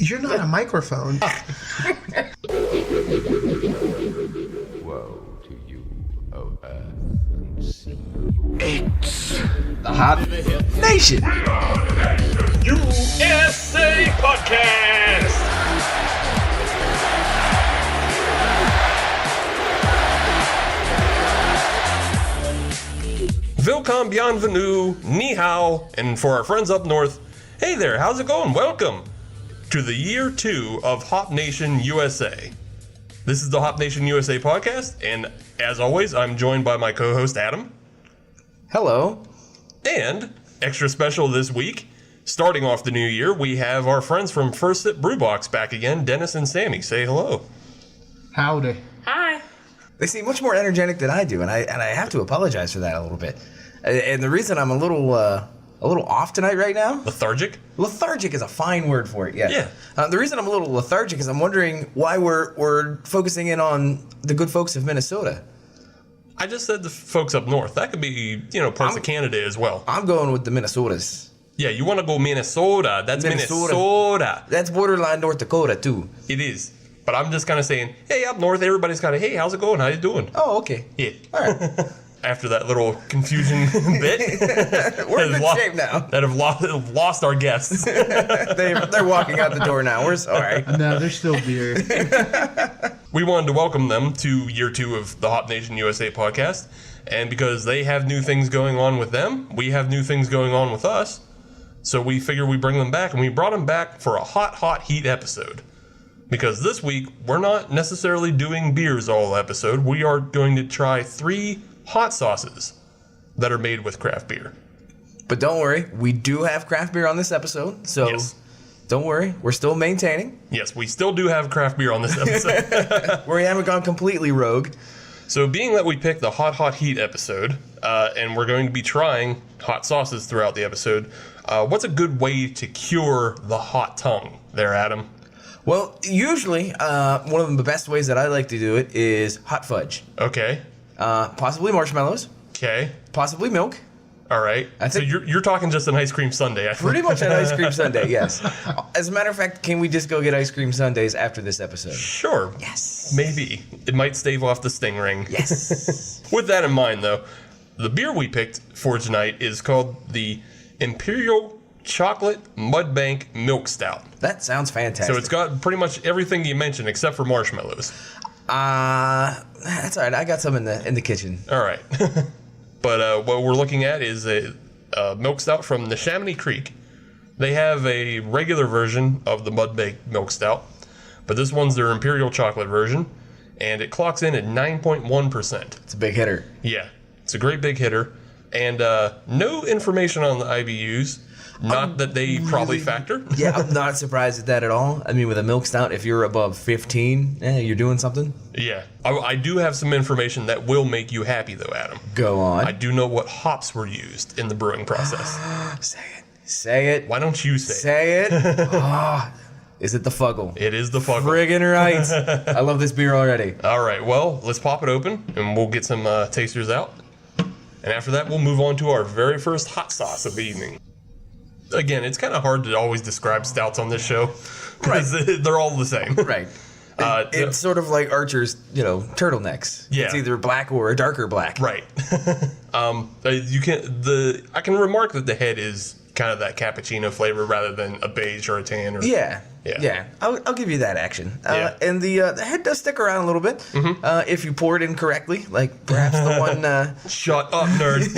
You're not a microphone. Woe to you, O earth and sea. It's the Hop Nation USA Podcast. Welcome, bienvenue, ni hao, and for our friends up north, hey there, how's it going? Welcome to the year 2 of Hop Nation USA. This is the Hop Nation USA podcast, and as always, I'm joined by my co-host Adam. Hello. And extra special this week, starting off the new year, we have our friends from First Sip Brew Box back again, Dennis and Sammie. Say hello. Howdy. Hi. They seem much more energetic than I do, and I have to apologize for that a little bit. And the reason I'm a little off tonight right now. Lethargic? Lethargic is a fine word for it. Yeah. Yeah. The reason I'm a little lethargic is I'm wondering why we're focusing in on the good folks of Minnesota. I just said the folks up north. That could be, parts of Canada as well. I'm going with the Minnesotas. Yeah, you want to go Minnesota. That's Minnesota. That's borderline North Dakota too. It is. But I'm just kind of saying, hey, up north, everybody's kind of, hey, how's it going? How you doing? Oh, okay. Yeah. All right. After that little confusion bit. We're in good shape now. That have lost our guests. They're walking out the door now. We're sorry. No, there's still beer. We wanted to welcome them to year 2 of the Hop Nation USA podcast. And because they have new things going on with them, we have new things going on with us. So we figure we bring them back, and we brought them back for a hot heat episode. Because this week, we're not necessarily doing beers all episode. We are going to try 3 hot sauces that are made with craft beer. But don't worry, we do have craft beer on this episode, so Yes. Don't worry, we're still maintaining. Yes, we still do have craft beer on this episode. We haven't gone completely rogue. So being that we picked the hot heat episode, and we're going to be trying hot sauces throughout the episode, what's a good way to cure the hot tongue there, Adam? Well, usually, one of the best ways that I like to do it is hot fudge. Okay. Possibly marshmallows, Okay. possibly milk. All right. So you're talking just an ice cream sundae. I think. Pretty much an ice cream sundae, yes. As a matter of fact, can we just go get ice cream sundaes after this episode? Sure. Yes. Maybe. It might stave off the sting ring. Yes. With that in mind, though, the beer we picked for tonight is called the Imperial Chocolate Mudbank Milk Stout. That sounds fantastic. So it's got pretty much everything you mentioned except for marshmallows. That's all right. I got some in the kitchen. All right. But what we're looking at is a milk stout from Neshaminy Creek. They have a regular version of the Mudbank Milk Stout, but this one's their Imperial Chocolate version, and it clocks in at 9.1%. It's a big hitter. Yeah, it's a great big hitter, and no information on the IBUs. Not that they probably factor. Yeah, I'm not surprised at that at all. I mean, with a milk stout, if you're above 15, you're doing something. Yeah. I do have some information that will make you happy, though, Adam. Go on. I do know what hops were used in the brewing process. Say it. Say it. Why don't you say it? Say it. Is it the Fuggle? It is the Fuggle. Friggin' right. I love this beer already. All right. Well, let's pop it open, and we'll get some tasters out. And after that, we'll move on to our very first hot sauce of the evening. Again, it's kind of hard to always describe stouts on this show because they're all the same. Right. It's sort of like Archer's, turtlenecks. Yeah. It's either black or a darker black. Right. I can remark that the head is kind of that cappuccino flavor rather than a beige or a tan. Or, Yeah. Yeah. I'll give you that action. Yeah. And the head does stick around a little bit if you pour it in correctly, like perhaps the one. Shut up, nerd.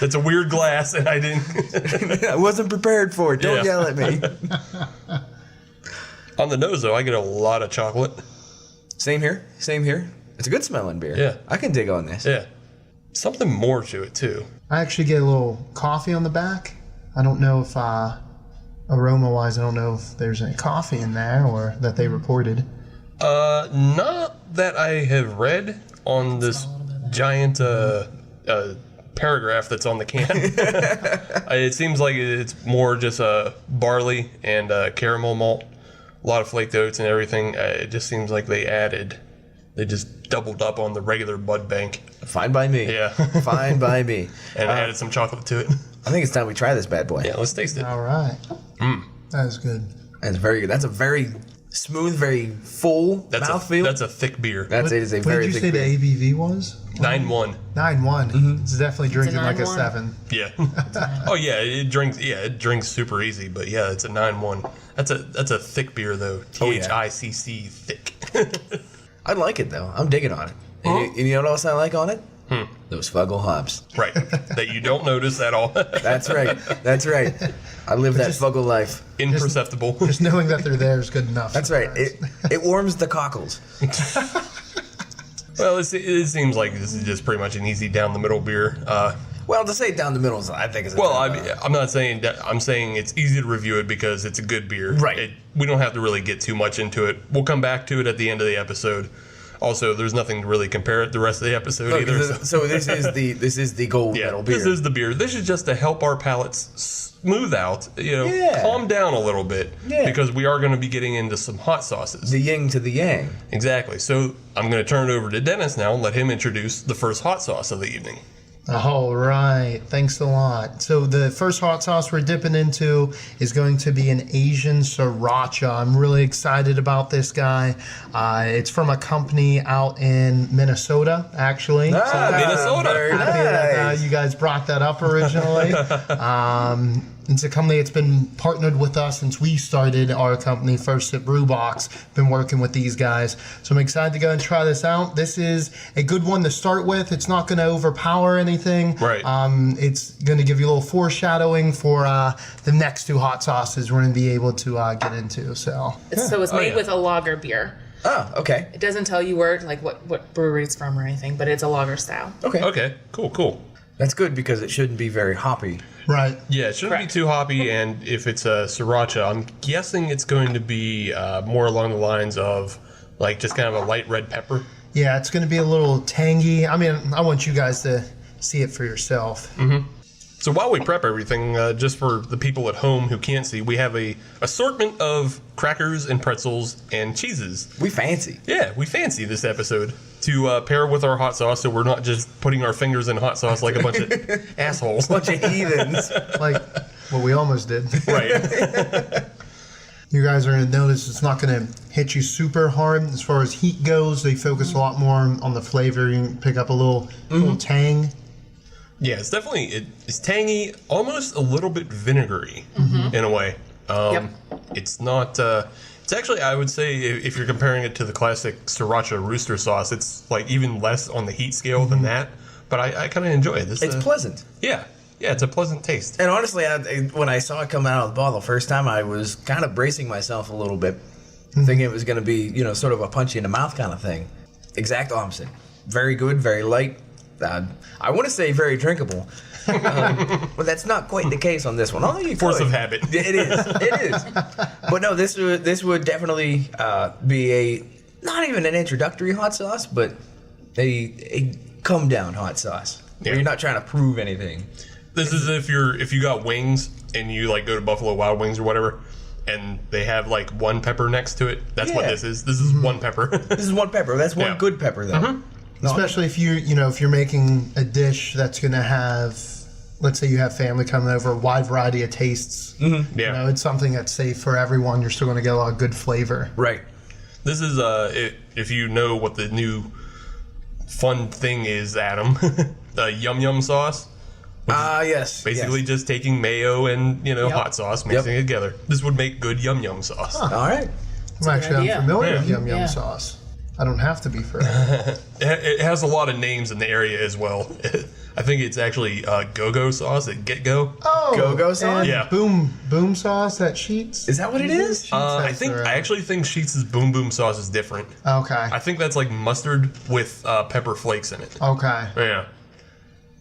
It's a weird glass, and I didn't. I wasn't prepared for it. Don't yell at me. On the nose, though, I get a lot of chocolate. Same here. It's a good smelling beer. Yeah. I can dig on this. Yeah. Something more to it, too. I actually get a little coffee on the back. I don't know if, aroma-wise, I don't know if there's any coffee in there or that they reported. Not that I have read on this giant paragraph that's on the can. It seems like it's more just barley and caramel malt, a lot of flaked oats and everything. It just seems like they just doubled up on the regular Mudbank. Fine by me. Yeah. Fine by me. And added some chocolate to it. I think it's time we try this bad boy. Yeah, let's taste it. All right. That is good. That's very good. That's a very smooth, very full mouthfeel. That's a thick beer. It is a What very did you thick say beer. the ABV was? 9.1. 9.1. It's definitely drinking like a 9.1. 7. Yeah. Oh yeah, it drinks. Yeah, it drinks super easy. But yeah, it's a 9.1. That's a thick beer though. Oh, yeah. THICC thick. I like it though. I'm digging on it. And you know what else I like on it? Those Fuggle hops. Right. That you don't notice at all. That's right. That's right. I live that Fuggle life. Imperceptible. Just knowing that they're there is good enough. That's right. It warms the cockles. Well, it seems like this is just pretty much an easy down the middle beer. Well, to say down the middle is, I think, is. I'm not saying that. I'm saying it's easy to review it because it's a good beer. Right. We don't have to really get too much into it. We'll come back to it at the end of the episode. Also, there's nothing to really compare it the rest of the episode either. So this is the gold medal beer. This is the beer. This is just to help our palates smooth out, calm down a little bit, because we are going to be getting into some hot sauces. The yin to the yang. Exactly. So I'm going to turn it over to Dennis now and let him introduce the first hot sauce of the evening. All right. Thanks a lot. So the first hot sauce we're dipping into is going to be an Asian Sriracha. I'm really excited about this guy. It's from a company out in Minnesota, actually. Minnesota. Very Happy that nice. you guys brought that up originally. It's a company that's been partnered with us since we started our company, First Sip Brew Box. Been working with these guys. So I'm excited to go and try this out. This is a good one to start with. It's not going to overpower anything. Right. It's going to give you a little foreshadowing for the next two hot sauces we're going to be able to get into. So It's made with a lager beer. Oh, okay. It doesn't tell you what brewery it's from or anything, but it's a lager style. Okay. Cool. That's good because it shouldn't be very hoppy. right. Yeah, it shouldn't Correct. be too hoppy, and if it's a Sriracha, I'm guessing it's going to be more along the lines of like just kind of a light red pepper. Yeah, it's going to be a little tangy. I mean, I want you guys to see it for yourself. So while we prep everything, just for the people at home who can't see, we have a assortment of crackers and pretzels and cheeses. We fancy. Yeah, we fancy this episode to pair with our hot sauce, so we're not just putting our fingers in hot sauce like a bunch of assholes. Bunch of heathens. Like what we almost did. Right. You guys are going to notice it's not going to hit you super hard as far as heat goes. They focus a lot more on the flavor. You can pick up a little tang. Yeah, it's definitely it's tangy, almost a little bit vinegary in a way. It's not. It's actually, I would say, if you're comparing it to the classic Sriracha rooster sauce, it's like even less on the heat scale than that. But I kind of enjoy it. This, It's pleasant. Yeah, it's a pleasant taste. And honestly, when I saw it come out of the bottle the first time, I was kind of bracing myself a little bit, thinking it was going to be, sort of a punch you in the mouth kind of thing. Exact opposite. Very good, very light. I want to say very drinkable, but that's not quite the case on this one. Although you Force could. of habit. It is. But no, this would definitely be not even an introductory hot sauce, but a come down hot sauce. Yeah. Where you're not trying to prove anything. This is if you got wings and you like go to Buffalo Wild Wings or whatever, and they have like one pepper next to it. That's what Yeah. this is. This is one pepper. This is one pepper. That's one Yeah. good pepper though. No, Especially if if you're making a dish that's going to have, let's say you have family coming over, a wide variety of tastes. Yeah. It's something that's safe for everyone. You're still going to get a lot of good flavor. right. This is if you know what the new fun thing is, Adam, the yum yum sauce. Yes. Basically, yes. just taking mayo and hot sauce, mixing it together. This would make good yum yum sauce. All right. I'm actually idea. unfamiliar with Yeah. yum yum Yeah. sauce. I don't have to be for it. It has a lot of names in the area as well. I think it's actually go-go sauce at Get Go. Oh, Go-Go sauce? and Yeah. boom sauce at Sheets. Is that what it is? Sheetz I has their own. actually think Sheets' Boom Boom sauce is different. Okay. I think that's like mustard with pepper flakes in it. Okay. Yeah.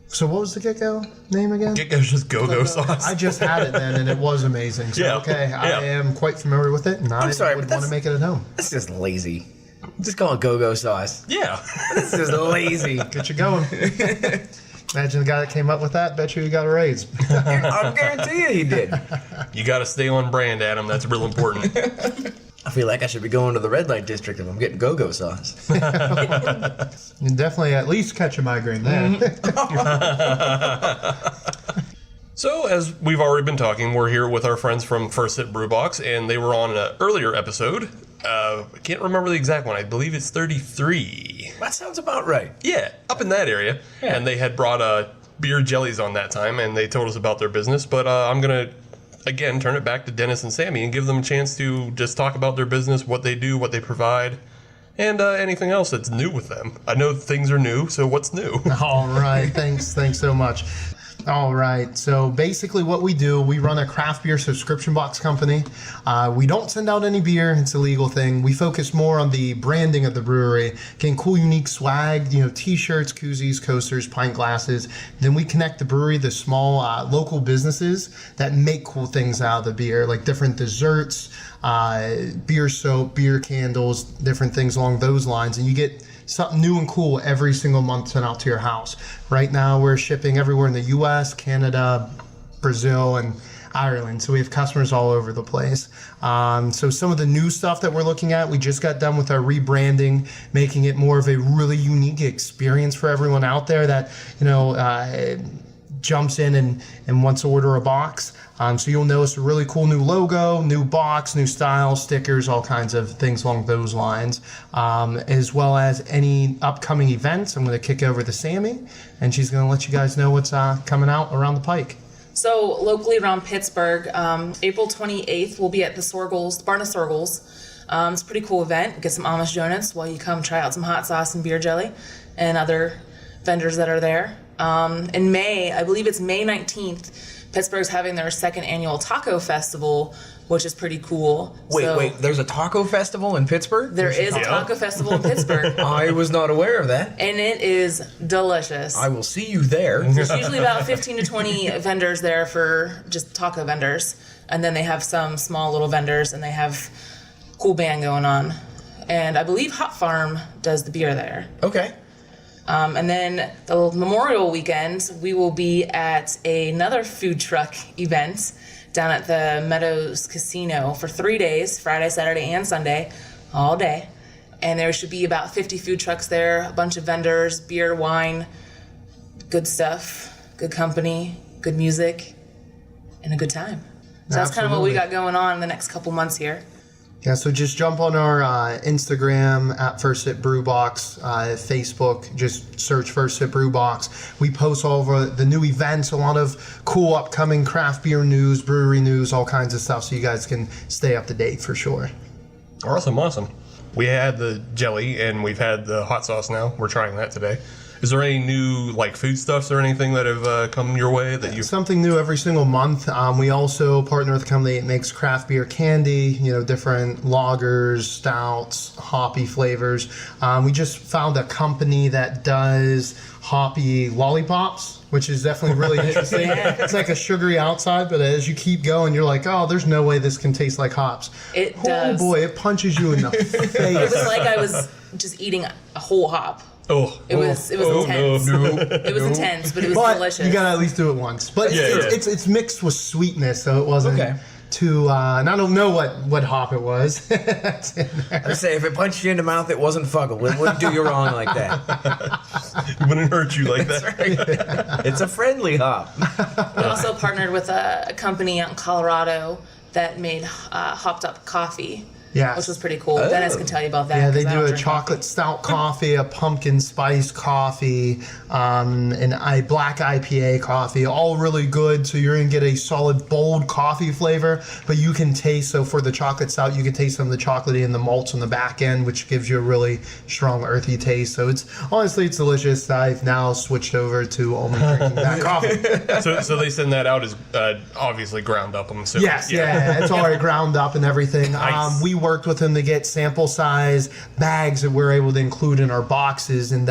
So what was the Get-Go name again? Get Go's just go-go sauce. I just had it then, and it was amazing. So, Yeah. I Yeah. am quite familiar with it, and I sorry, would but want to that's- make it at home. That's just lazy. Just call it go-go sauce. Yeah. This is lazy. Get you going. Imagine the guy that came up with that. Bet you he got a raise. I'll guarantee you he did. You got to stay on brand, Adam. That's real important. I feel like I should be going to the red light district if I'm getting go-go sauce. You definitely at least catch a migraine there. So, as we've already been talking, we're here with our friends from First Sip Brew Box, and they were on an earlier episode. I can't remember the exact one. I believe it's 33. That sounds about right. Yeah, up in that area. Yeah. And they had brought beer jellies on that time, and they told us about their business. But I'm going to, again, turn it back to Dennis and Sammie and give them a chance to just talk about their business, what they do, what they provide, and anything else that's new with them. I know things are new, so what's new? All right, thanks so much. All right, so basically what we do, we run a craft beer subscription box company. We don't send out any beer, it's a legal thing. We focus more on the branding of the brewery, getting cool, unique swag, t-shirts, koozies, coasters, pint glasses. Then we connect the brewery, the small local businesses that make cool things out of the beer, like different desserts, beer soap, beer candles, different things along those lines. And you get something new and cool every single month sent out to your house. Right now we're shipping everywhere in the US, Canada, Brazil, and Ireland. So we have customers all over the place. So some of the new stuff that we're looking at, we just got done with our rebranding, making it more of a really unique experience for everyone out there that, jumps in and wants to order a box. So you'll notice a really cool new logo, new box, new style, stickers, all kinds of things along those lines, as well as any upcoming events. I'm going to kick over to Sammie, and she's going to let you guys know what's coming out around the pike. So locally around Pittsburgh, April 28th, we'll be at the Barn of Sorgels. It's a pretty cool event. Get some Amish donuts while you come try out some hot sauce and beer jelly and other vendors that are there. In May, I believe it's May 19th, Pittsburgh's having their second annual taco festival, which is pretty cool. Wait, there's a taco festival in Pittsburgh? There is a taco festival in Pittsburgh. I was not aware of that. And it is delicious. I will see you there. There's usually about 15 to 20 vendors there for just taco vendors. And then they have some small little vendors, and they have cool band going on. And I believe Hop Farm does the beer there. Okay. And then the Memorial weekend, we will be at another food truck event down at the Meadows Casino for 3 days, Friday, Saturday, and Sunday, all day. And there should be about 50 food trucks there, a bunch of vendors, beer, wine, good stuff, good company, good music, and a good time. So that's kind of what we got going on in the next couple months here. Yeah, so just jump on our Instagram at First Sip Brew Box, Facebook, just search First Sip Brew Box. We post all of the new events, a lot of cool upcoming craft beer news, brewery news, all kinds of stuff, so you guys can stay up to date for sure. Awesome. We had the jelly, and we've had the hot sauce now. We're trying that today. Is there any new foodstuffs or anything that have come your way that you? Something new every single month. We also partner with a company that makes craft beer candy. Different lagers, stouts, hoppy flavors. We just found a company that does hoppy lollipops, which is definitely really interesting. It's like a sugary outside, but as you keep going, you're like, oh, there's no way this can taste like hops. It does. Oh boy, it punches you in the face. It was like I was just eating a whole hop. Oh, it was intense. No. It was intense, but it was delicious. You gotta at least do it once. But it's mixed with sweetness, so it wasn't too. And I don't know what hop it was. I say if it punched you in the mouth, it wasn't Fuggle. It wouldn't do you wrong like that. It wouldn't hurt you like that. Right. It's a friendly hop. We also partnered with a company out in Colorado that made hopped up coffee. Yes. Which was pretty cool. Oh. Dennis can tell you about that. Yeah, they 'cause I do don't a drink chocolate stout coffee, a pumpkin spice coffee, and a black IPA coffee, all really good. So you're going to get a solid, bold coffee flavor, but you can taste, so for the chocolate stout, you can taste some of the chocolatey and the malts on the back end, which gives you a really strong, earthy taste. So it's delicious. I've now switched over to only drinking that coffee. So they send that out as obviously ground up, I'm assuming. Yes, yeah, it's already ground up and everything. Nice. We worked with them to get sample size bags that we're able to include in our boxes, and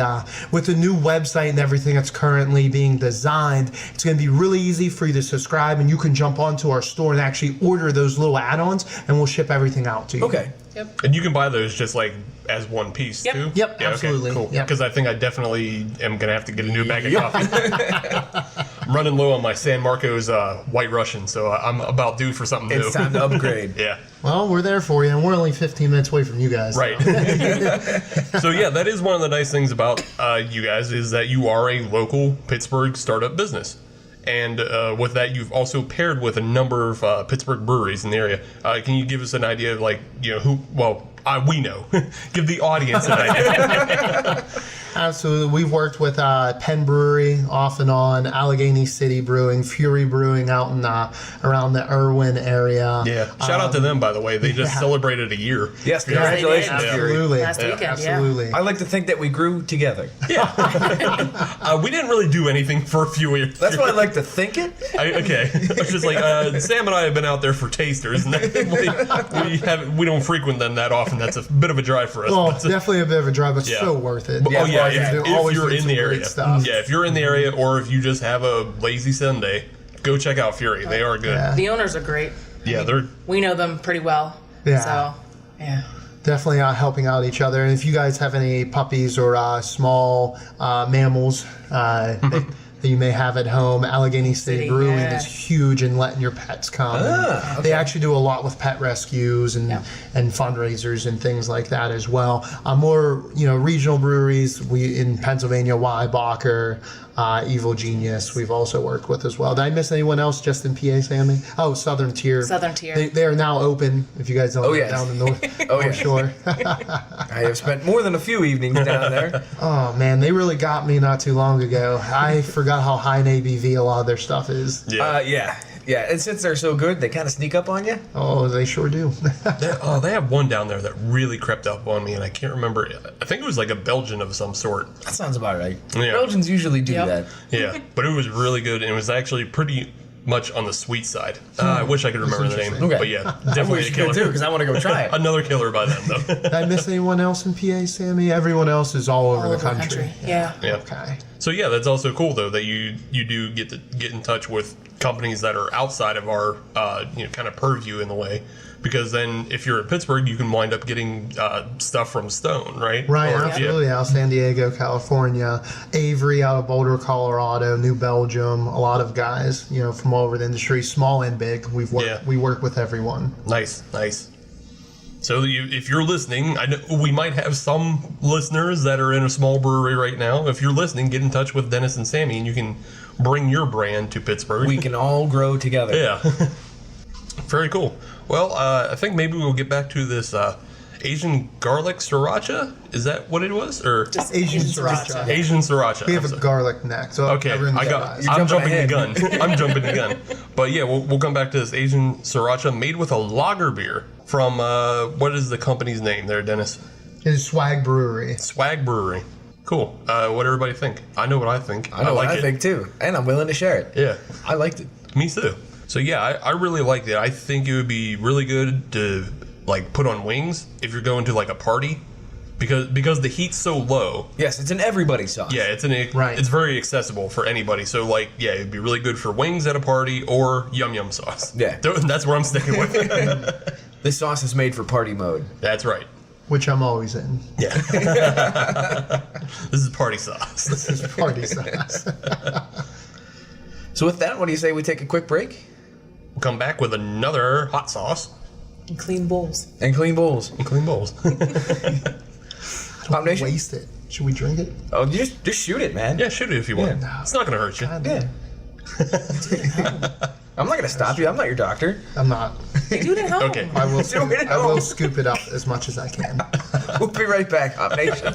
with the new website and everything that's currently being designed, it's going to be really easy for you to subscribe, and you can jump onto our store and actually order those little add-ons, and we'll ship everything out to you. Okay. Yep. And you can buy those just as one piece too? Yep, Yeah, absolutely. Okay, cool. Yep. Because I think I definitely am going to have to get a new bag of coffee. I'm running low on my San Marcos White Russian, so I'm about due for something new. It's time to upgrade. Yeah. Well, we're there for you, and we're only 15 minutes away from you guys. Right. So yeah, that is one of the nice things about you guys is that you are a local Pittsburgh startup business. And with that, you've also paired with a number of Pittsburgh breweries in the area. Can you give us an idea of, like, you know, who? Well, we know. Give the audience an idea. Absolutely. We've worked with Penn Brewery off and on, Allegheny City Brewing, Fury Brewing out in around the Irwin area. Yeah. Shout out to them, by the way. They just celebrated a year. Yes, congratulations, Yeah, Fury. Absolutely. Last weekend, Absolutely. I like to think that we grew together. We didn't really do anything for a few years. That's what I like to think it. Okay. It's just like Sam and I have been out there for tasters, and we don't frequent them that often. That's a bit of a drive for us. Well, But, definitely a bit of a drive, but Yeah. so worth it. oh yeah, Always if you're do in some the great area, stuff. yeah, if you're in the area, or if you just have a lazy Sunday, go check out Fury. They are good. Yeah. The owners are great. Yeah, they're We know them pretty well. Yeah. So, yeah. Definitely helping out each other. And if you guys have any puppies or small mammals that you may have at home, Allegheny State City, Brewing yeah. is huge in letting your pets come. They actually do a lot with pet rescues and fundraisers and things like that as well. More regional breweries. We in Pennsylvania, Weibacher, Evil Genius. We've also worked with as well. Did I miss anyone else? Just in PA, Sammie? Oh, Southern Tier. Southern Tier. They are now open. If you guys don't know, yes. down the north, Oh, North yes. Shore. I have spent more than a few evenings down there. Oh man, they really got me not too long ago. I forgot how high in ABV a lot of their stuff is. Yeah. And since they're so good, they kind of sneak up on you. Oh, they sure do. they have one down there that really crept up on me, and I can't remember. I think it was like a Belgian of some sort. That sounds about right. Yeah. Belgians usually do Yep. that. Yeah, but it was really good, and it was actually pretty much on the sweet side. I wish I could remember the name, Okay. but yeah, I definitely wish a you killer could too, because I want to go try it. Another killer by them, though. Did I miss anyone else in PA, Sammie? Everyone else is all over All the over country. Yeah. Yeah. Okay. So yeah, that's also cool though that you do get to get in touch with companies that are outside of our kind of purview in the way, because then if you're in Pittsburgh, you can wind up getting stuff from Stone, right? Right, Or- absolutely. Out of San Diego, California, Avery out of Boulder, Colorado, New Belgium. A lot of guys, from all over the industry, small and big. We work with everyone. Nice. So if you're listening, I know we might have some listeners that are in a small brewery right now. If you're listening, get in touch with Dennis and Sammie, and you can bring your brand to Pittsburgh. We can all grow together. Yeah. Very cool. Well, I think maybe we'll get back to this Asian garlic sriracha. Is that what it was, or Just Asian sriracha. Asian sriracha? We have I'm a sorry. garlic neck. So Okay, everyone I'm realize. jumping the ahead. gun. I'm jumping the gun. But yeah, we'll come back to this Asian sriracha made with a lager beer from what is the company's name there, Dennis? It's Swag Brewery. Swag Brewery. Cool. What do everybody think? I know what I think. I know what like I it. think too. And I'm willing to share it. Yeah, I liked it. me too. So yeah, I really liked it. I think it would be really good to like put on wings if you're going to like a party, because the heat's so low. Yes, it's an everybody sauce. Yeah, it's Right. It's very accessible for anybody. So like, yeah, it'd be really good for wings at a party or yum yum sauce. Yeah. That's where I'm sticking with. This sauce is made for party mode. That's right. Which I'm always in. Yeah. This is party sauce. This is party sauce. So with that, what do you say we take a quick break? We'll come back with another hot sauce And clean bowls. And clean bowls. and clean bowls. Pop Nation? Waste it. Should we drink it? Oh, just shoot it, man. Yeah, shoot it if you want. Yeah. It's not gonna hurt you. Yeah. I'm not gonna stop you. I'm not your doctor. I'm not. They do it at home. Okay. I will. Do it at I will home. scoop it up as much as I can. We'll be right back, Hop Nation.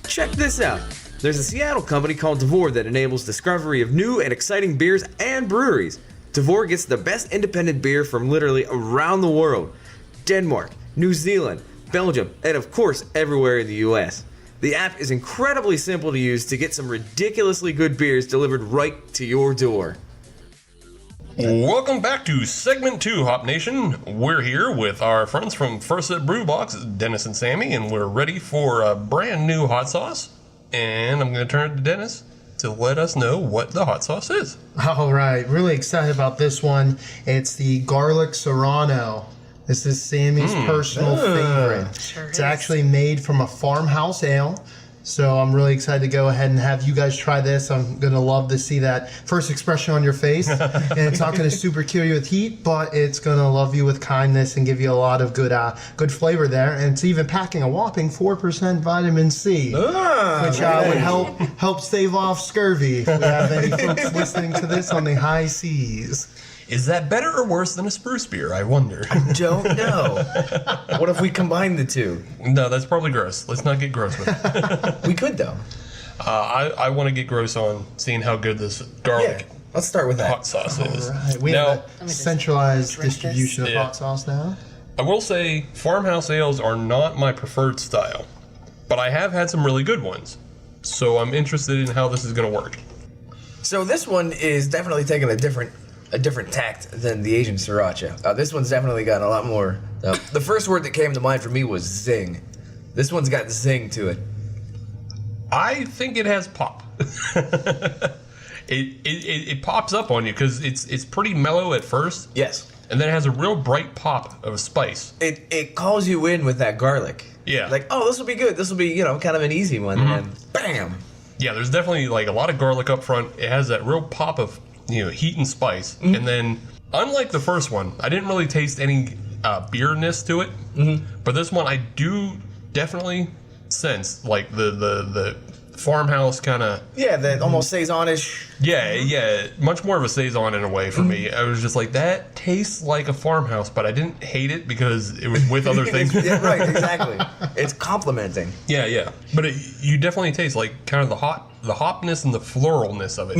Check this out. There's a Seattle company called Devore that enables discovery of new and exciting beers and breweries. Devore gets the best independent beer from literally around the world. Denmark, New Zealand, Belgium, and of course everywhere in the US. The app is incredibly simple to use to get some ridiculously good beers delivered right to your door. Welcome back to segment 2, Hop Nation. We're here with our friends from First Sip Brew Box, Dennis and Sammie, and we're ready for a brand new hot sauce. And I'm going to turn it to Dennis to let us know what the hot sauce is. All right, really excited about this one. It's the garlic Serrano. This is Sammie's personal favorite. Sure It's is. actually made from a farmhouse ale. So I'm really excited to go ahead and have you guys try this. I'm going to love to see that first expression on your face. And it's not going to super kill you with heat, but it's going to love you with kindness and give you a lot of good flavor there. And it's even packing a whopping 4% vitamin C, which would help stave off scurvy if we have any folks listening to this on the high seas. Is that better or worse than a spruce beer? I wonder. Don't know. What if we combine the two? No, that's probably gross. Let's not get gross with it. We could, though. I want to get gross on seeing how good this garlic Let's start with that. hot sauce is. Right. We Now, have a centralized drink distribution this. of hot sauce now. I will say farmhouse ales are not my preferred style, but I have had some really good ones. So I'm interested in how this is going to work. So this one is definitely taking a different tact than the Asian Sriracha. This one's definitely got a lot more. The first word that came to mind for me was zing. This one's got zing to it. I think it has pop. It pops up on you because it's pretty mellow at first, Yes. and then it has a real bright pop of spice. It calls you in with that garlic. Yeah. Like, oh, this will be good. This will be, kind of an easy one. And bam. Yeah, there's definitely like a lot of garlic up front. It has that real pop of heat and spice, and then unlike the first one, I didn't really taste any beerness to it. But this one, I do definitely sense like the farmhouse kind of Yeah, that almost saison-ish. yeah, much more of a saison in a way for me. I was just like, that tastes like a farmhouse, but I didn't hate it because it was with other things. Yeah, right, exactly. It's complimenting. Yeah, but you definitely taste like kind of the hopness and the floralness of it.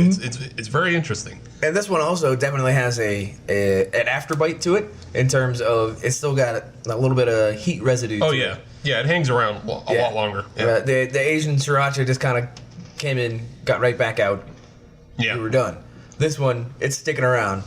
It's very interesting. And this one also definitely has an afterbite to it in terms of it's still got a little bit of heat residue. Oh to yeah, it. yeah, it hangs around a lot longer. Yeah. The Asian Sriracha just kind of came in, got right back out. Yeah. We were done. This one, it's sticking around.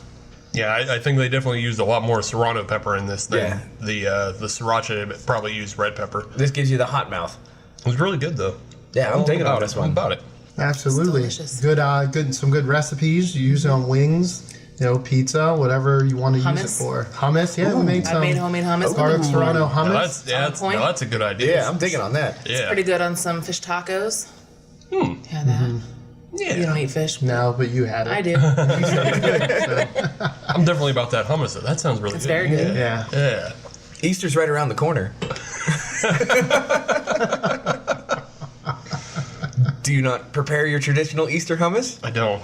Yeah, I think they definitely used a lot more Serrano pepper in this than Yeah. the Sriracha probably used red pepper. This gives you the hot mouth. It was really good though. Yeah, I'm digging on about this it. one. I'm about it. Absolutely. It's delicious. Good, some good recipes. You use it on wings, pizza, whatever you want to use it Hummus. for. Hummus, yeah, we made some I made homemade hummus. garlic Serrano Now hummus. that's a good idea. Yeah, I'm digging on that. Yeah. Pretty good on some fish tacos. Yeah, that. Yeah. You don't eat fish. No, but you had it. I do. I'm definitely about that hummus though. That sounds really It's good. very good. Yeah. Yeah. Easter's right around the corner. Do you not prepare your traditional Easter hummus? I don't.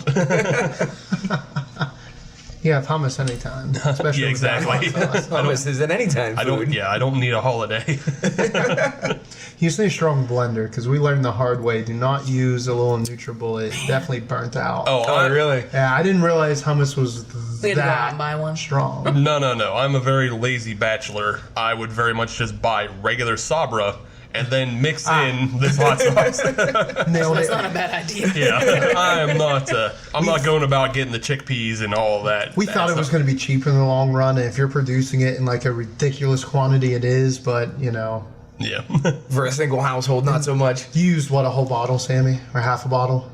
You have hummus anytime. Especially Yeah, with that exactly. hot sauce. Hummus is an anytime food. I don't need a holiday. Use a strong blender because we learned the hard way. Do not use a little NutriBullet. It's definitely burnt out. Oh, really? Yeah, I didn't realize hummus was We had to go out that and buy one. strong. No. I'm a very lazy bachelor. I would very much just buy regular Sabra and then mix in this hot sauce. Nailed That's it. not a bad idea. Yeah, I'm not going about getting the chickpeas and all that. We thought it was going to be cheaper in the long run, and if you're producing it in like a ridiculous quantity, it is. But Yeah. For a single household, not so much. you used what, a whole bottle, Sammy, or half a bottle?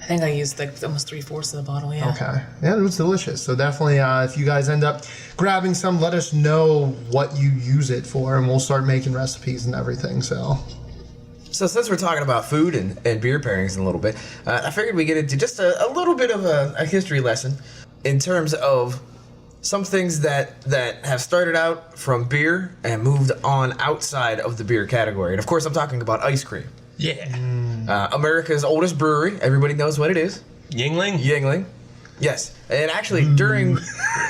I think I used like almost 3/4 of the bottle. Yeah. Okay. Yeah, it was delicious. So definitely, if you guys end up grabbing some, let us know what you use it for, and we'll start making recipes and everything. So So since we're talking about food and beer pairings in a little bit, I figured we get into just a little bit of a history lesson in terms of some things that have started out from beer and moved on outside of the beer category. And of course, I'm talking about ice cream. Yeah. America's oldest brewery. Everybody knows what it is. Yingling? Yingling. Yes. And actually, during...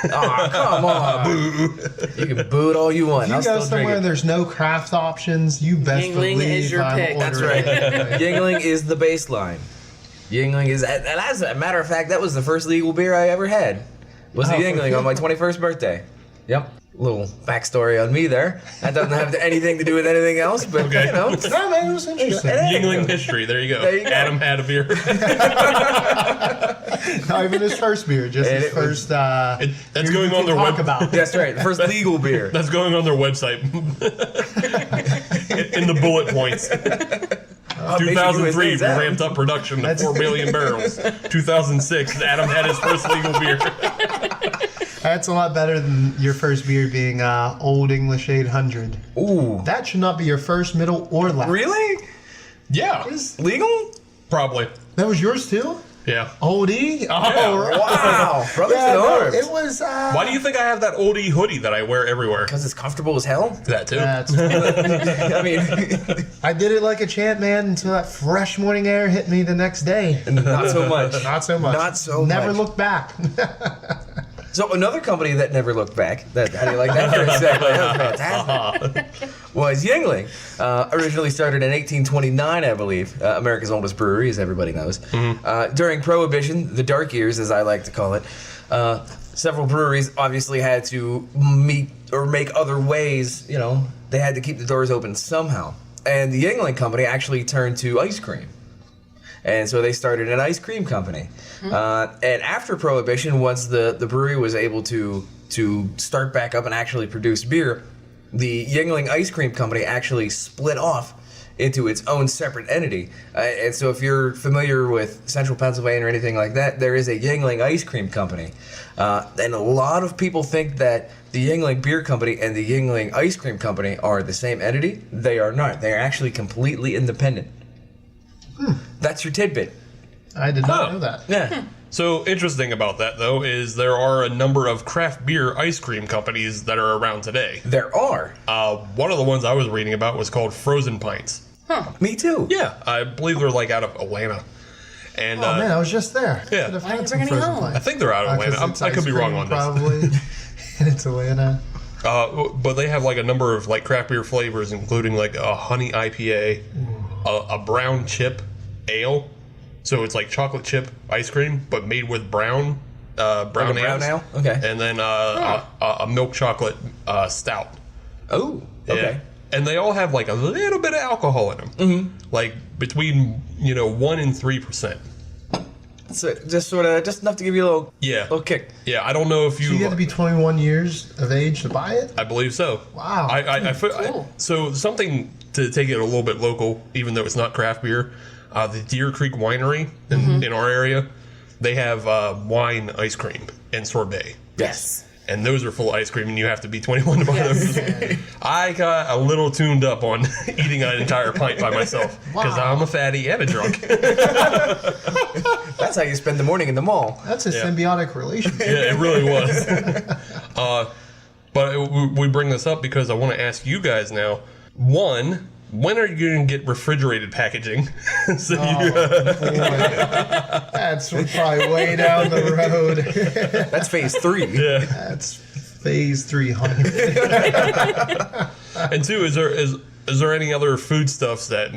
Oh, come on. Boo. You can boo it all you want. if you I'll go still drink somewhere it. there's no craft options, you best Yingling believe is your I'm pick. That's ordering right. it. Yingling is the baseline. Yingling is... And as a matter of fact, that was the first legal beer I ever had. Was the Oh. Yingling on my 21st birthday. Yep. Little backstory on me there. That doesn't have anything to do with anything else, but, Okay. No, man, it was interesting. Yingling history. There you go. There you go. Adam had a beer. Not even his first beer, just And his it was- first. That's beer going you on their can talk web. about. That's right. The first legal beer. That's going on their website. In the bullet points. Basically, 2003, we it's that. ramped up production to 4 million barrels. 2006, Adam had his first legal beer. That's a lot better than your first beer being Old English 800. Ooh. That should not be your first, middle, or last. Really? Yeah, Legal? probably. That was yours too? Yeah. Oldie? Oh, Yeah. Wow. Brothers Yeah, in no, arms. it was. Why do you think I have that oldie hoodie that I wear everywhere? Because it's comfortable as hell? That too. That's, I mean, I did it like a champ, man, until that fresh morning air hit me the next day. not so much. Not so much. Not so Never much. looked back. So another company that never looked back, how do you like that for a second? That was fantastic. Was Yuengling. Originally started in 1829, I believe. America's oldest brewery, as everybody knows. During Prohibition, the dark years, as I like to call it, several breweries obviously had to meet or make other ways, they had to keep the doors open somehow. And the Yuengling company actually turned to ice cream. And so they started an ice cream company. And after Prohibition, once the brewery was able to start back up and actually produce beer, the Yuengling Ice Cream Company actually split off into its own separate entity. And so if you're familiar with Central Pennsylvania or anything like that, there is a Yuengling Ice Cream Company. And a lot of people think that the Yuengling Beer Company and the Yuengling Ice Cream Company are the same entity. They are not. They are actually completely independent. That's your tidbit. I did not know that. Yeah. So interesting about that though is there are a number of craft beer ice cream companies that are around today. There are. One of the ones I was reading about was called Frozen Pints. Me too. Yeah, I believe they're like out of Atlanta. And Oh man, I was just there. yeah. Could have Why had didn't some you bring any frozen home? I pints. think they're out of Atlanta. 'Cause it's I could ice be wrong cream, on this. Probably. And it's Atlanta. But they have like a number of like craft beer flavors, including like a honey IPA, a brown chip ale. So it's like chocolate chip ice cream, but made with brown Brown ales. ale? Okay. And then a milk chocolate stout. Oh, okay. Yeah. And they all have like a little bit of alcohol in them. Mm-hmm. Like between 1% and 3%. So just enough to give you a little kick. Yeah. I don't know if You get to be 21 years of age to buy it? I believe so. Wow. Cool. So something to take it a little bit local, even though it's not craft beer. The Deer Creek Winery in our area, they have wine ice cream and sorbet. Yes. And those are full of ice cream, and you have to be 21 to buy Yes. them. I got a little tuned up on eating an entire pint by myself because I'm a fatty and a drunk. That's how you spend the morning in the mall. That's a Yeah. symbiotic relationship. Yeah, it really was. But we bring this up because I want to ask you guys now. One, when are you going to get refrigerated packaging? So That's probably way down the road. That's phase 3. That's phase 300. And two, is there any other foodstuffs that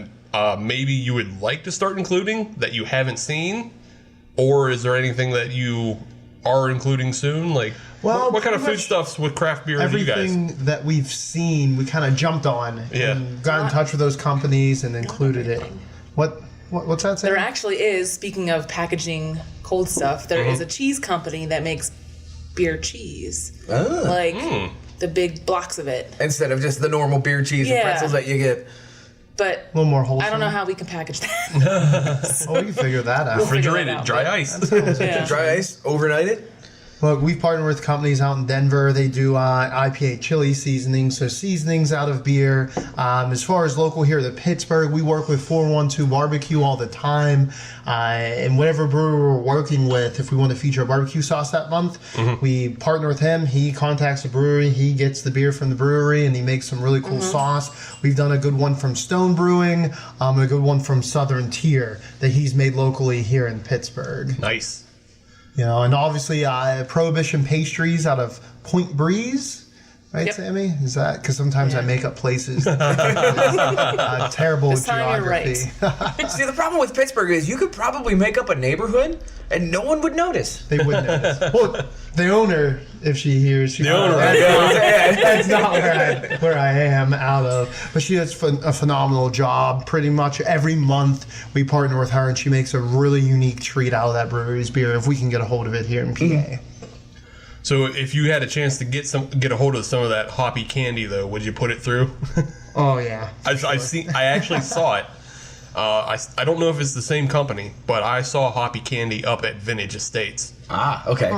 maybe you would like to start including that you haven't seen, or is there anything that you are including soon? Like, Well, what kind of pretty much foodstuffs with craft beer do you guys? Everything that we've seen, we kind of jumped on and got in touch with those companies and included it. What's that saying? There actually is, speaking of packaging cold stuff, there is a cheese company that makes beer cheese. Like the big blocks of it. Instead of just the normal beer cheese and Yeah. pretzels that you get. But A little more wholesome. I don't know how we can package that. Oh, we can figure that out. Refrigerated, out, dry but- ice. Yeah. Dry ice, overnight it. Look, we've partnered with companies out in Denver. They do IPA chili seasonings, so seasonings out of beer. As far as local here to Pittsburgh, we work with 412 Barbecue all the time. And whatever brewer we're working with, if we want to feature a barbecue sauce that month, we partner with him. He contacts the brewery. He gets the beer from the brewery, and he makes some really cool sauce. We've done a good one from Stone Brewing, and a good one from Southern Tier that he's made locally here in Pittsburgh. Nice. And obviously Prohibition pastries out of Point Breeze, right, Yep. Sammie? Is that because sometimes I Yeah. make up places? Terrible This time you're geography. See, the problem with Pittsburgh is you could probably make up a neighborhood and no one would notice. They wouldn't notice. Well, the owner, if she hears, she The owner, that's not where I am out of. But she does a phenomenal job. Pretty much every month we partner with her, and she makes a really unique treat out of that brewery's beer if we can get a hold of it here in PA. So if you had a chance to get a hold of some of that hoppy candy, though, would you put it through? Oh yeah. I actually saw it. I don't know if it's the same company, but I saw hoppy candy up at Vintage Estates. Ah, okay.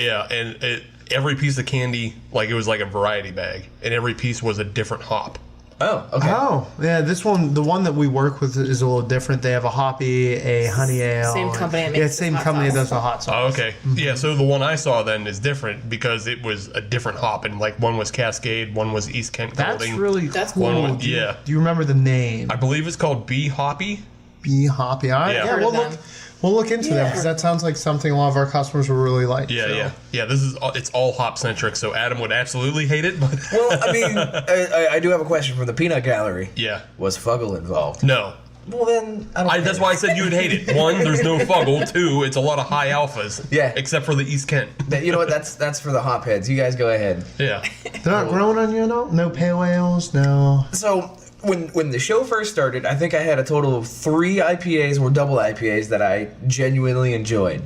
Yeah, and every piece of candy, like it was like a variety bag, and every piece was a different hop. Oh, okay. Oh, yeah. This one, the one that we work with, is a little different. They have a hoppy, a honey ale. Same company that makes Yeah, the same hot company that sauce. does the hot sauce. Oh, okay. Yeah, so the one I saw then is different because it was a different hop, and like one was Cascade, one was East Kent That's Golding. really That's cool. cool. One was, Do you- yeah. Do you remember the name? I believe it's called Bee Hoppy. Bee hoppy. All right. Yeah. Yeah, Heard we'll of look. them. We'll look into that Yeah. because that sounds like something a lot of our customers will really like. Yeah, so. yeah. This is it's all hop centric, so Adam would absolutely hate it, but Well, I mean, I do have a question from the Peanut Gallery. yeah. Was Fuggle involved? No. Well, then I don't. That's why I said you would hate it. One, there's no Fuggle. Two, it's a lot of high alphas. Yeah. Except for the East Kent. You know what? That's for the hopheads. You guys go ahead. Yeah. They're not growing on you, no? No pale ales, no. So when the show first started, I think I had a total of 3 IPAs or double IPAs that I genuinely enjoyed.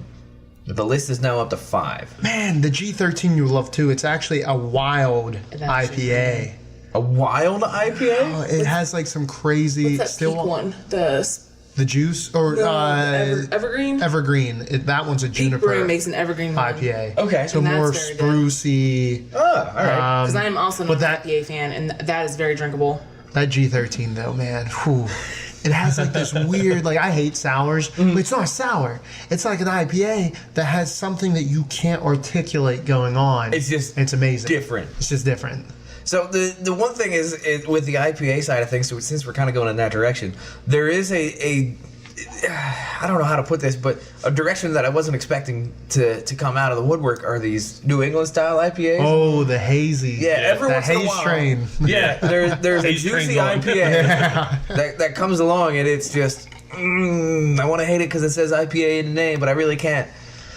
The list is now up to 5. Man, the G13 you love too. It's actually a wild It actually IPA. A wild IPA? Oh, it has like some crazy What's that peak one? the juice or Evergreen? Evergreen. That one's a Peak juniper Brewing makes an evergreen one. IPA. Okay. So And that's more very good. sprucey. Oh, all right. Because I am also but not that- an IPA fan, and that is very drinkable. That G13 though, man. Whew. It has like this weird, like I hate sours, but it's not sour. It's like an IPA that has something that you can't articulate going on. It's amazing. different. It's just different. So the one thing is with the IPA side of things, so since we're kind of going in that direction, there is a I don't know how to put this, but a direction that I wasn't expecting to come out of the woodwork are these New England style IPAs. Oh, the hazy. Yeah, every the once in a haze while. train. Yeah, there's a Haze train's juicy on. IPA that comes along, and it's just I want to hate it because it says IPA in the name, but I really can't.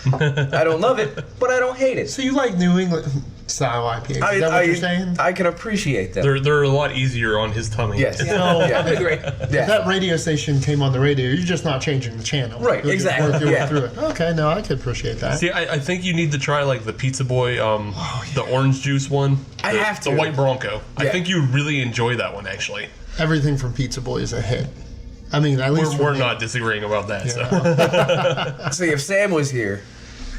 I don't love it, but I don't hate it. So you like New England style IPAs? Is that what you're saying? I can appreciate them. They're a lot easier on his tummy. Yes. No, Yeah. I agree. Yeah. If that radio station came on the radio, you're just not changing the channel. Right, You'll just exactly, work your way yeah. through it. Okay, no, I can appreciate that. See, I think you need to try like the Pizza Boy, the orange juice one. I have to. The White Bronco. I Yeah. think you would really enjoy that one actually. Everything from Pizza Boy is a hit. I mean, at least for We're me. not disagreeing about that. So See, if Sam was here,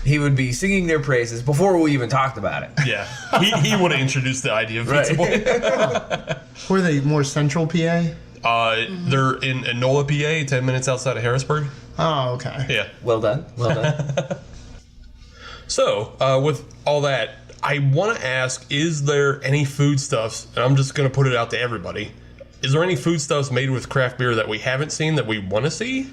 he would be singing their praises before we even talked about it. yeah, he would have introduced the idea of Pizza Boy. Were they more central PA? They're in Enola, PA, 10 minutes outside of Harrisburg. Oh, okay. Yeah. Well done. Well done. So, with all that, I want to ask, is there any foodstuffs, and I'm just going to put it out to everybody, is there any foodstuffs made with craft beer that we haven't seen that we want to see?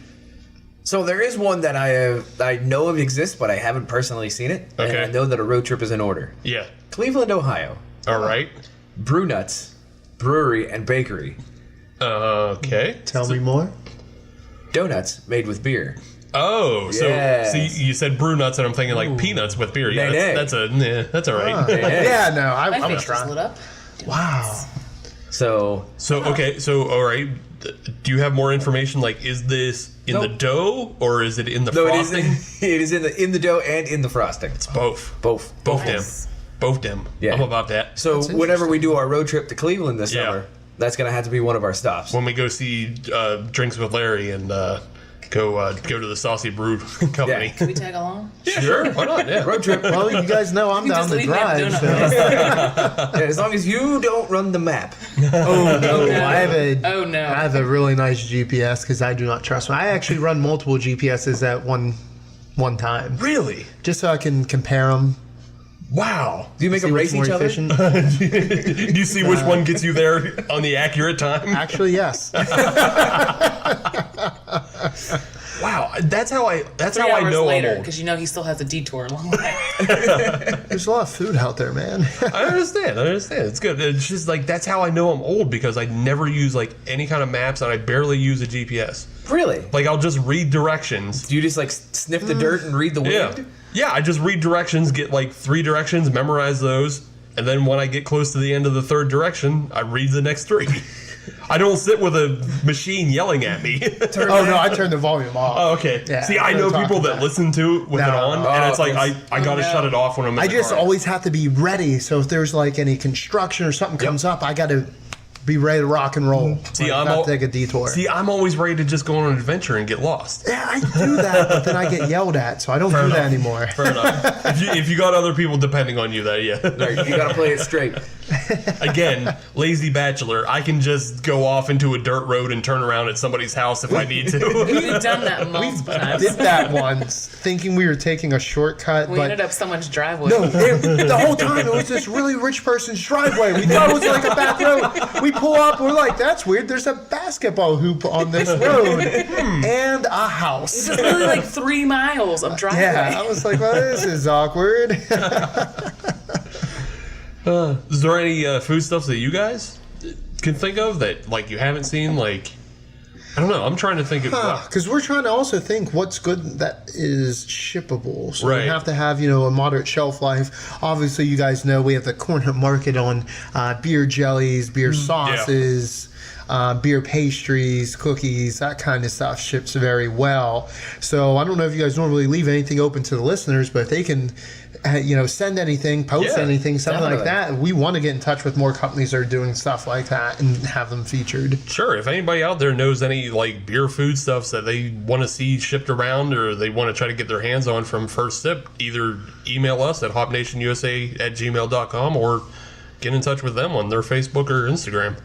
So there is one that I know of exists, but I haven't personally seen it. And Okay. I know that a road trip is in order. Yeah. Cleveland, Ohio. All right. Brew Nuts Brewery and Bakery. Okay. Tell me more. Donuts made with beer. Oh, so Yes. see, you said brew nuts, and I'm thinking like peanuts with beer. Yeah, Nay, nay. that's all right. Hey. Yeah, no, My I'm face just trying. lit up. Wow. So So okay, so all right. Do you have more information? Like, is this in the Nope. dough or is it in the no, frosting? it is in the dough and in the frosting. Both. Both. Both Nice. them. Both them. Yeah. I'm about that. So That's whenever we do our road trip to Cleveland this Yeah. summer, that's gonna have to be one of our stops. When we go see Drinks with Larry and go to the Saucy Brew Company. Can we tag along? Sure, why not? Yeah. Road trip. Well, you guys know I'm You down just the leave me at drive. donut So. Yeah, as long as you don't run the map. Oh no, I have a. Oh, no. I have a really nice GPS because I do not trust one. I actually run multiple GPSs at one time, Really? just so I can compare them. Wow. Do you make See them what's race more each other? efficient. Do you see which one gets you there on the accurate time? Actually, yes. Wow, that's how I 3 know hours I'm later, old. because you know he still has a detour along the way. There's a lot of food out there, man. I understand. It's good. It's just like that's how I know I'm old because I never use like any kind of maps and I barely use a GPS. Really? Like I'll just read directions. Do you just like sniff the dirt and read the wind? Yeah. Yeah, I just read directions, get like 3 directions, memorize those, and then when I get close to the end of the 3rd direction, I read the next 3. I don't sit with a machine yelling at me. Oh no, I turned the volume off. Oh, okay. Yeah, See, I that's know what I'm people talking that about. listen to it with it No. on, and it's like I gotta no. shut it off when I'm in I the just car. always have to be ready. So if there's like any construction or something comes up, I got to be ready to rock and roll. See, Not take a detour. See, I'm always ready to just go on an adventure and get lost. Yeah, I do that, but then I get yelled at, so I don't do that anymore. Fair enough. If you got other people depending on you, that Right, you gotta play it straight. Again, lazy bachelor. I can just go off into a dirt road and turn around at somebody's house if I need to. We've done that multiple times. Did that once, thinking we were taking a shortcut, We but ended up someone's driveway. no, the whole time it was this really rich person's driveway. We thought it was like a back road. We pull up, we're like, that's weird. There's a basketball hoop on this road and a house. It's really like 3 miles of driveway. Yeah, I was like, well, this is awkward. Is there any foodstuffs that you guys can think of that like you haven't seen? Like, I don't know. I'm trying to think of. Because we're trying to also think what's good that is shippable. So Right. we have to have, a moderate shelf life. Obviously, you guys know we have the corner market on beer jellies, beer sauces, beer pastries, cookies, that kind of stuff ships very well. So I don't know if you guys normally leave anything open to the listeners, but if they can, send anything, post Yeah, anything, something like definitely. that. We want to get in touch with more companies that are doing stuff like that and have them featured. Sure, if anybody out there knows any like beer foodstuffs that they want to see shipped around or they want to try to get their hands on from First Sip, either email us at hopnationusa@gmail.com or get in touch with them on their Facebook or Instagram.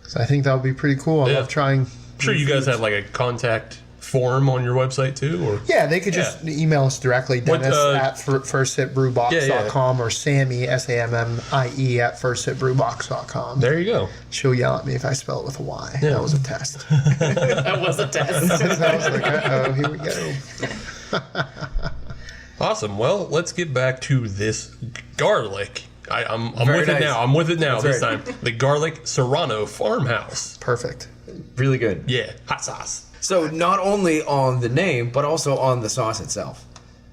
So I think that would be pretty cool. I Yeah. love trying. I'm sure you guys have like a contact form on your website too, or Yeah, they could just email us directly, What, Dennis at firstsipbrewbox.com or Sammie, Sammie at firstsipbrewbox.com. there you go. She'll yell at me if I spell it with a Y. That was a test. That was a test. I was like, uh-oh, here we go. Awesome. Well, let's get back to this garlic. I'm Very with it nice. now. I'm with it now That's this right. time. The garlic Serrano farmhouse. Perfect. Really good. Yeah, hot sauce. So not only on the name, but also on the sauce itself.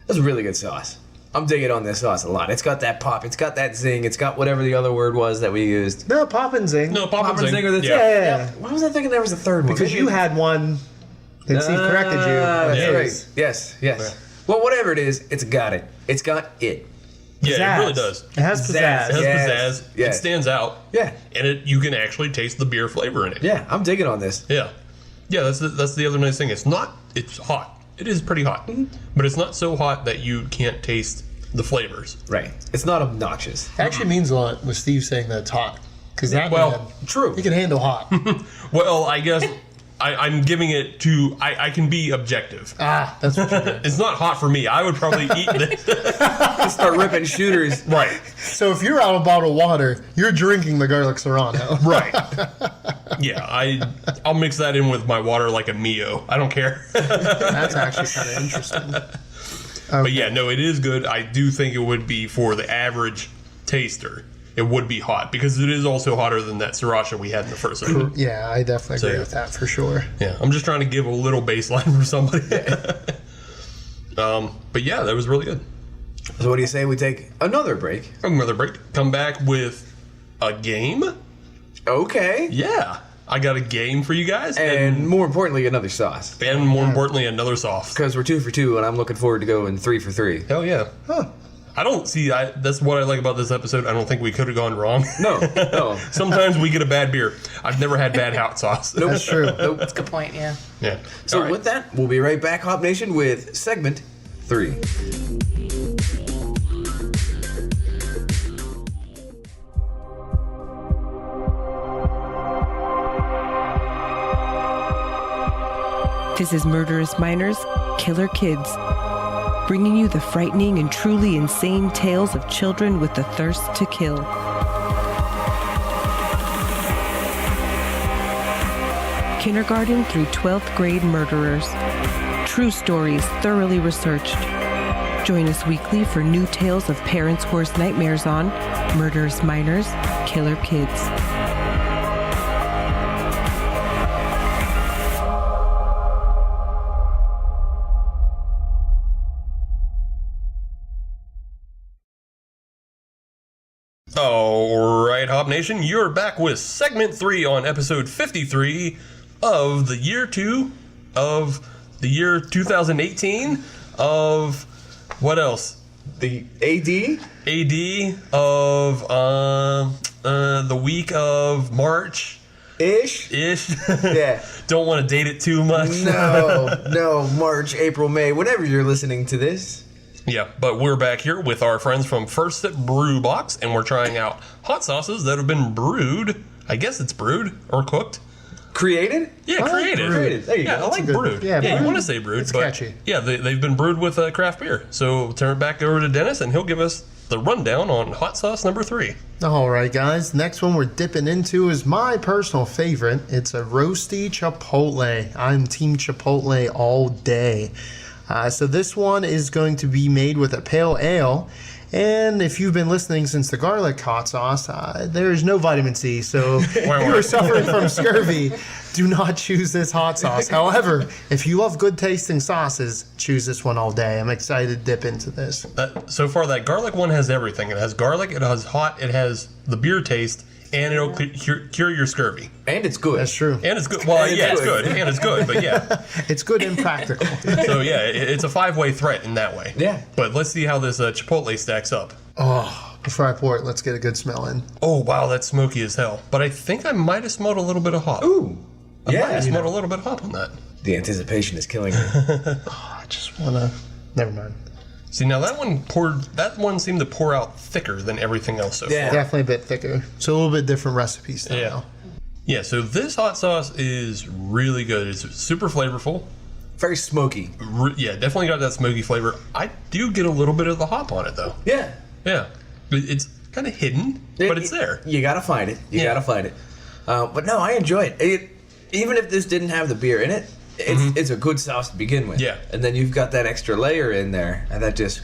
That's a really good sauce. I'm digging on this sauce a lot. It's got that pop. It's got that zing. It's got whatever the other word was that we used. No, pop and zing. No, pop and Pop and zing. zing with the Yeah. Why was I thinking there was a third one? Because you had one, then Steve corrected you. That's Yeah. right. Yes. Well, whatever it is, it's got it. It's got it. Yeah, it Pizzazz. really does. It has Pizzazz. It has pizzazz. Yes. pizzazz. It Yes. stands out. Yeah. And you can actually taste the beer flavor in it. Yeah, I'm digging on this. Yeah. Yeah, that's the other nice thing. It's hot. It is pretty hot. But it's not so hot that you can't taste the flavors. Right. It's not obnoxious. It actually means a lot with Steve saying that it's hot. Because that Well, True. he can handle hot. Well, I guess I'm giving it to I can be objective. That's what you did. It's not hot for me. I would probably eat this. Start ripping shooters. Right. So if you're out of bottled water, you're drinking the garlic Serrano. Right. Yeah, I'll mix that in with my water like a Mio. I don't care. That's actually kind of interesting. But yeah, no, it is good. I do think it would be for the average taster. It would be hot because it is also hotter than that Sriracha we had in the first one. Yeah, I definitely agree yeah. with that for sure. Yeah, I'm just trying to give a little baseline for somebody. But yeah, that was really good. So what do you say we take another break? Another break. Come back with a game. Okay. Yeah, I got a game for you guys, And more importantly, another sauce. and more importantly, another sauce. Because we're 2 for 2, and I'm looking forward to going 3 for 3. Hell yeah. I don't see. That's what I like about this episode. I don't think we could have gone wrong. No. Sometimes we get a bad beer. I've never had bad hot sauce. That's true. That's a good point, yeah. Yeah. So All right. with that, we'll be right back, Hop Nation, with segment 3. This is Murderous Minors, Killer Kids, bringing you the frightening and truly insane tales of children with the thirst to kill. Kindergarten through 12th grade murderers. True stories thoroughly researched. Join us weekly for new tales of parents' worst nightmares on Murderous Minors, Killer Kids. All right, Hop Nation, you're back with segment 3 on episode 53 of the year 2 of the year 2018 of what else? The AD? AD of the week of March Ish? Yeah. Don't want to date it too much. No, March, April, May, whenever you're listening to this. Yeah, but we're back here with our friends from First Sip Brew Box, and we're trying out hot sauces that have been brewed. I guess it's brewed or cooked. Created? Yeah, created. Created. There you go. I like brewed. Yeah, you brewed. want to say brewed. It's but catchy. Yeah, they've been brewed with craft beer. So we'll turn it back over to Dennis, and he'll give us the rundown on hot sauce number 3. All right, guys. Next one we're dipping into is my personal favorite. It's a roasty Chipotle. I'm Team Chipotle all day. So this one is going to be made with a pale ale. And if you've been listening since the garlic hot sauce, there is no vitamin C. So if you are suffering from scurvy, do not choose this hot sauce. However, if you love good tasting sauces, choose this one all day. I'm excited to dip into this. So far, that garlic one has everything. It has garlic, it has hot, it has the beer taste, and it'll cure your scurvy. And it's good. That's true. And it's good. Well, yeah, it's good. And it's good, but yeah. It's good and practical. So yeah, it's a 5-way threat in that way. Yeah. But let's see how this Chipotle stacks up. Oh, before I pour it, let's get a good smell in. Oh, wow, that's smoky as hell. But I think I might have smelled a little bit of hop. Ooh. I might Yeah. have smelled a little bit of hop on that. The anticipation is killing me. I just want to... Never mind. See, now that one seemed to pour out thicker than everything else so far. Yeah. Definitely a bit thicker. So a little bit different recipe style. Yeah. Yeah, so this hot sauce is really good. It's super flavorful. Very smoky. Yeah, definitely got that smoky flavor. I do get a little bit of the hop on it, though. Yeah. Yeah. It's kind of hidden, but it's there. You gotta find it. You gotta find it. But no, I enjoy it. Even if this didn't have the beer in it, it's a good sauce to begin with. Yeah. And then you've got that extra layer in there, and that just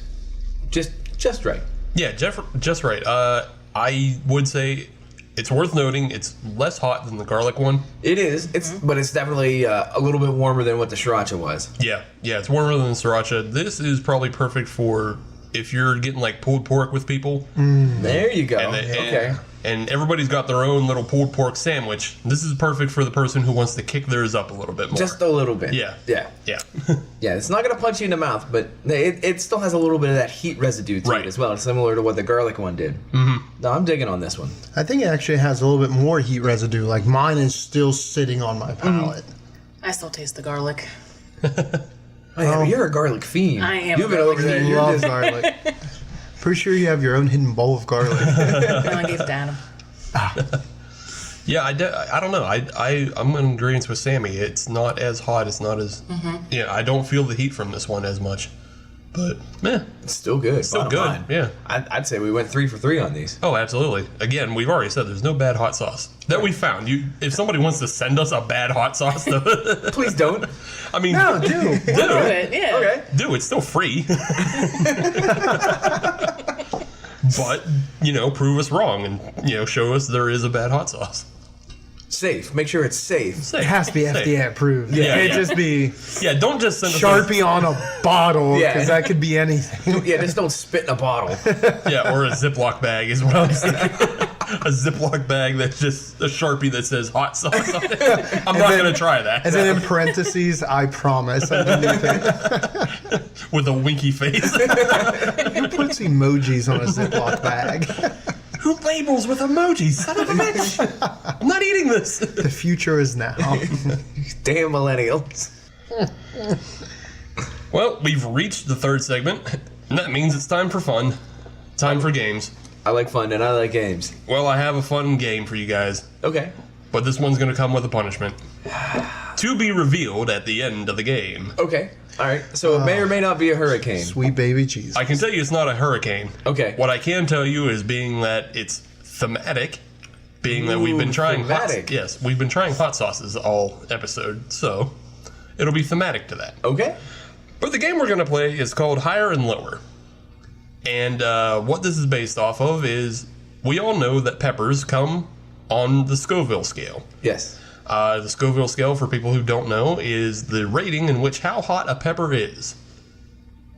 right. Yeah, just right. I would say it's worth noting it's less hot than the garlic one. It is. But it's definitely a little bit warmer than what the Sriracha was. Yeah, it's warmer than Sriracha. This is probably perfect for if you're getting like pulled pork with people. There you go. Okay. And everybody's got their own little pulled pork sandwich. This is perfect for the person who wants to kick theirs up a little bit more. Just a little bit. Yeah. Yeah. Yeah. Yeah, it's not going to punch you in the mouth, but it still has a little bit of that heat residue to it as well, similar to what the garlic one did. Mm-hmm. No, I'm digging on this one. I think it actually has a little bit more heat residue. Like mine is still sitting on my palate. I still taste the garlic. Oh, yeah, but you're a garlic fiend. I am You've a been garlic over there. I You're love just, garlic. Pretty sure you have your own hidden bowl of garlic. I gave it to Adam. Yeah, I don't know. I'm in agreement with Sammie. It's not as hot. It's not as... Yeah, I don't feel the heat from this one as much. But, it's still good. still bottom good. line. Yeah. I'd say we went 3 for 3 on these. Oh, absolutely. Again, we've already said there's no bad hot sauce that we found. If somebody wants to send us a bad hot sauce, Please don't. I mean, No, dude. Do it, yeah. Okay. do it's still free. But prove us wrong and show us there is a bad hot sauce. Safe. Make sure it's safe. It has to be Safe. FDA approved. Yeah, It can't yeah. just be Yeah, don't just send us Sharpie on a bottle, Yeah. because that could be anything. Yeah, just don't spit in a bottle. or a Ziploc bag is what I'm saying. A Ziploc bag that's just a Sharpie that says hot sauce on it. I'm not going to try that. And then in parentheses, I promise, underneath it. With a winky face. Who puts emojis on a Ziploc bag? Who labels with emojis? Son of a bitch. I'm not eating this. The future is now. Damn millennials. Well, we've reached the third segment, and that means it's time for fun. Time for games. I like fun and I like games. Well, I have a fun game for you guys, Okay. but this one's going to come with a punishment. To be revealed at the end of the game. Okay. All right. So it may or may not be a hurricane. Sweet baby cheese. I can tell you it's not a hurricane. Okay. What I can tell you is being that it's thematic, being that we've been trying thematic. we've been trying hot sauces all episode, so it'll be thematic to that. Okay. But the game we're going to play is called Higher and Lower. And what this is based off of is we all know that peppers come on the Scoville scale. Yes. The Scoville scale, for people who don't know, is the rating in which how hot a pepper is.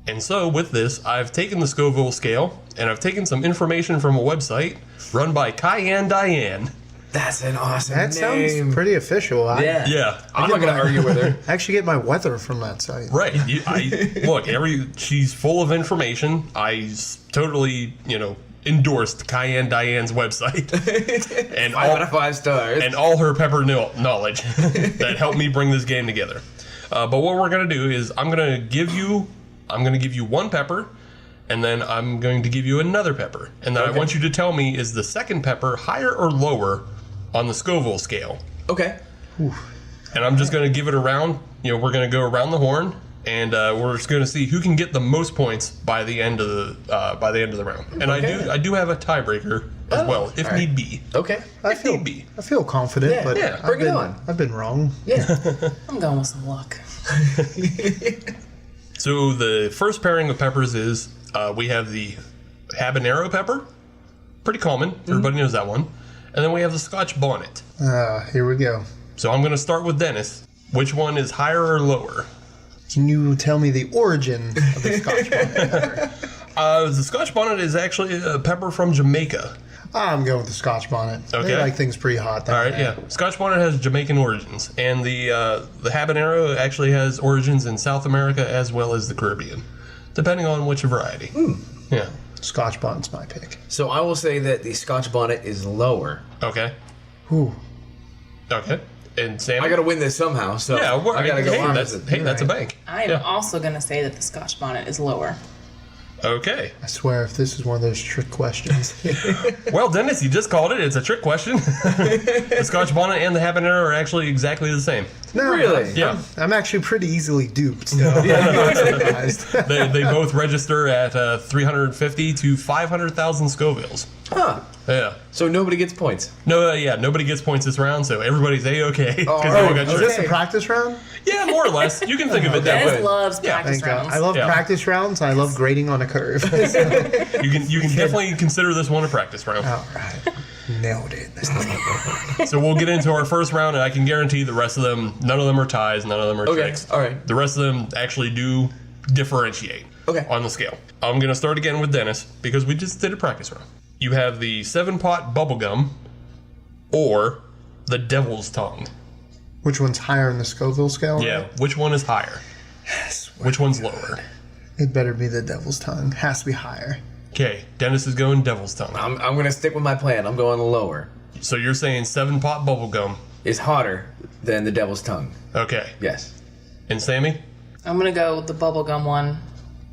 And so with this, I've taken the Scoville scale, and I've taken some information from a website run by Cayenne Diane. That's an awesome That name. sounds pretty official. Yeah. Yeah. I'm not going to argue with her. I actually get my weather from that site. Right. Look, she's full of information. I totally, endorsed Cayenne Diane's website and 5 out of 5 stars. and all her pepper knowledge that helped me bring this game together. But what we're gonna do is I'm gonna give you one pepper, and then I'm going to give you another pepper, and then I want you to tell me, is the second pepper higher or lower on the Scoville scale? Okay. And I'm just gonna give it around. We're gonna go around the horn. And we're just going to see who can get the most points by the end of the round. And Okay. I do have a tiebreaker as well, if need be. Okay. I If need be. feel confident, Yeah, but yeah, bring it on. I've been wrong. Yeah. I'm going with some luck. So the first pairing of peppers is we have the habanero pepper, pretty common. Everybody knows that one. And then we have the Scotch bonnet. Here we go. So I'm going to start with Dennis. Which one is higher or lower? Can you tell me the origin of the Scotch bonnet pepper? The Scotch bonnet is actually a pepper from Jamaica. I'm going with the Scotch bonnet. Okay. They like things pretty hot. All right, yeah. Scotch bonnet has Jamaican origins, and the habanero actually has origins in South America as well as the Caribbean, depending on which variety. Yeah. Scotch bonnet's my pick. So I will say that the Scotch bonnet is lower. Okay. Ooh. Okay. And Sam? I got to win this somehow, so Yeah, I got to go opposite. that's a bank. I am also going to say that the Scotch bonnet is lower. Okay. I swear, if this is one of those trick questions. Well, Dennis, you just called it. It's a trick question. The Scotch bonnet and the habanero are actually exactly the same. No, Really? Yeah. I'm actually pretty easily duped. So I'm not surprised. They both register at 350 to 500,000 Scovilles. Huh. Yeah. So nobody gets points. No, nobody gets points this round, so everybody's A-okay. Because All they right. all got Is tricked. this a practice round? Yeah, more or less. You can think of it that Dennis way. loves Yeah. practice Thank God. rounds. I love Yeah. practice rounds. I love grading on a curve. You can definitely consider this one a practice round. All right. Nailed it. So we'll get into our first round, and I can guarantee the rest of them, none of them are ties, none of them are Okay, tricks. all right. The rest of them actually do differentiate Okay. on the scale. I'm going to start again with Dennis, because we just did a practice round. You have the 7-pot bubblegum or the devil's tongue. Which one's higher in the Scoville scale? Yeah, which one is higher? Which one's lower? It better be the devil's tongue. Has to be higher. Okay, Dennis is going devil's tongue. I'm going to stick with my plan. I'm going lower. So you're saying 7-pot bubblegum. Is hotter than the devil's tongue. Okay. Yes. And Sammy? I'm going to go with the bubblegum one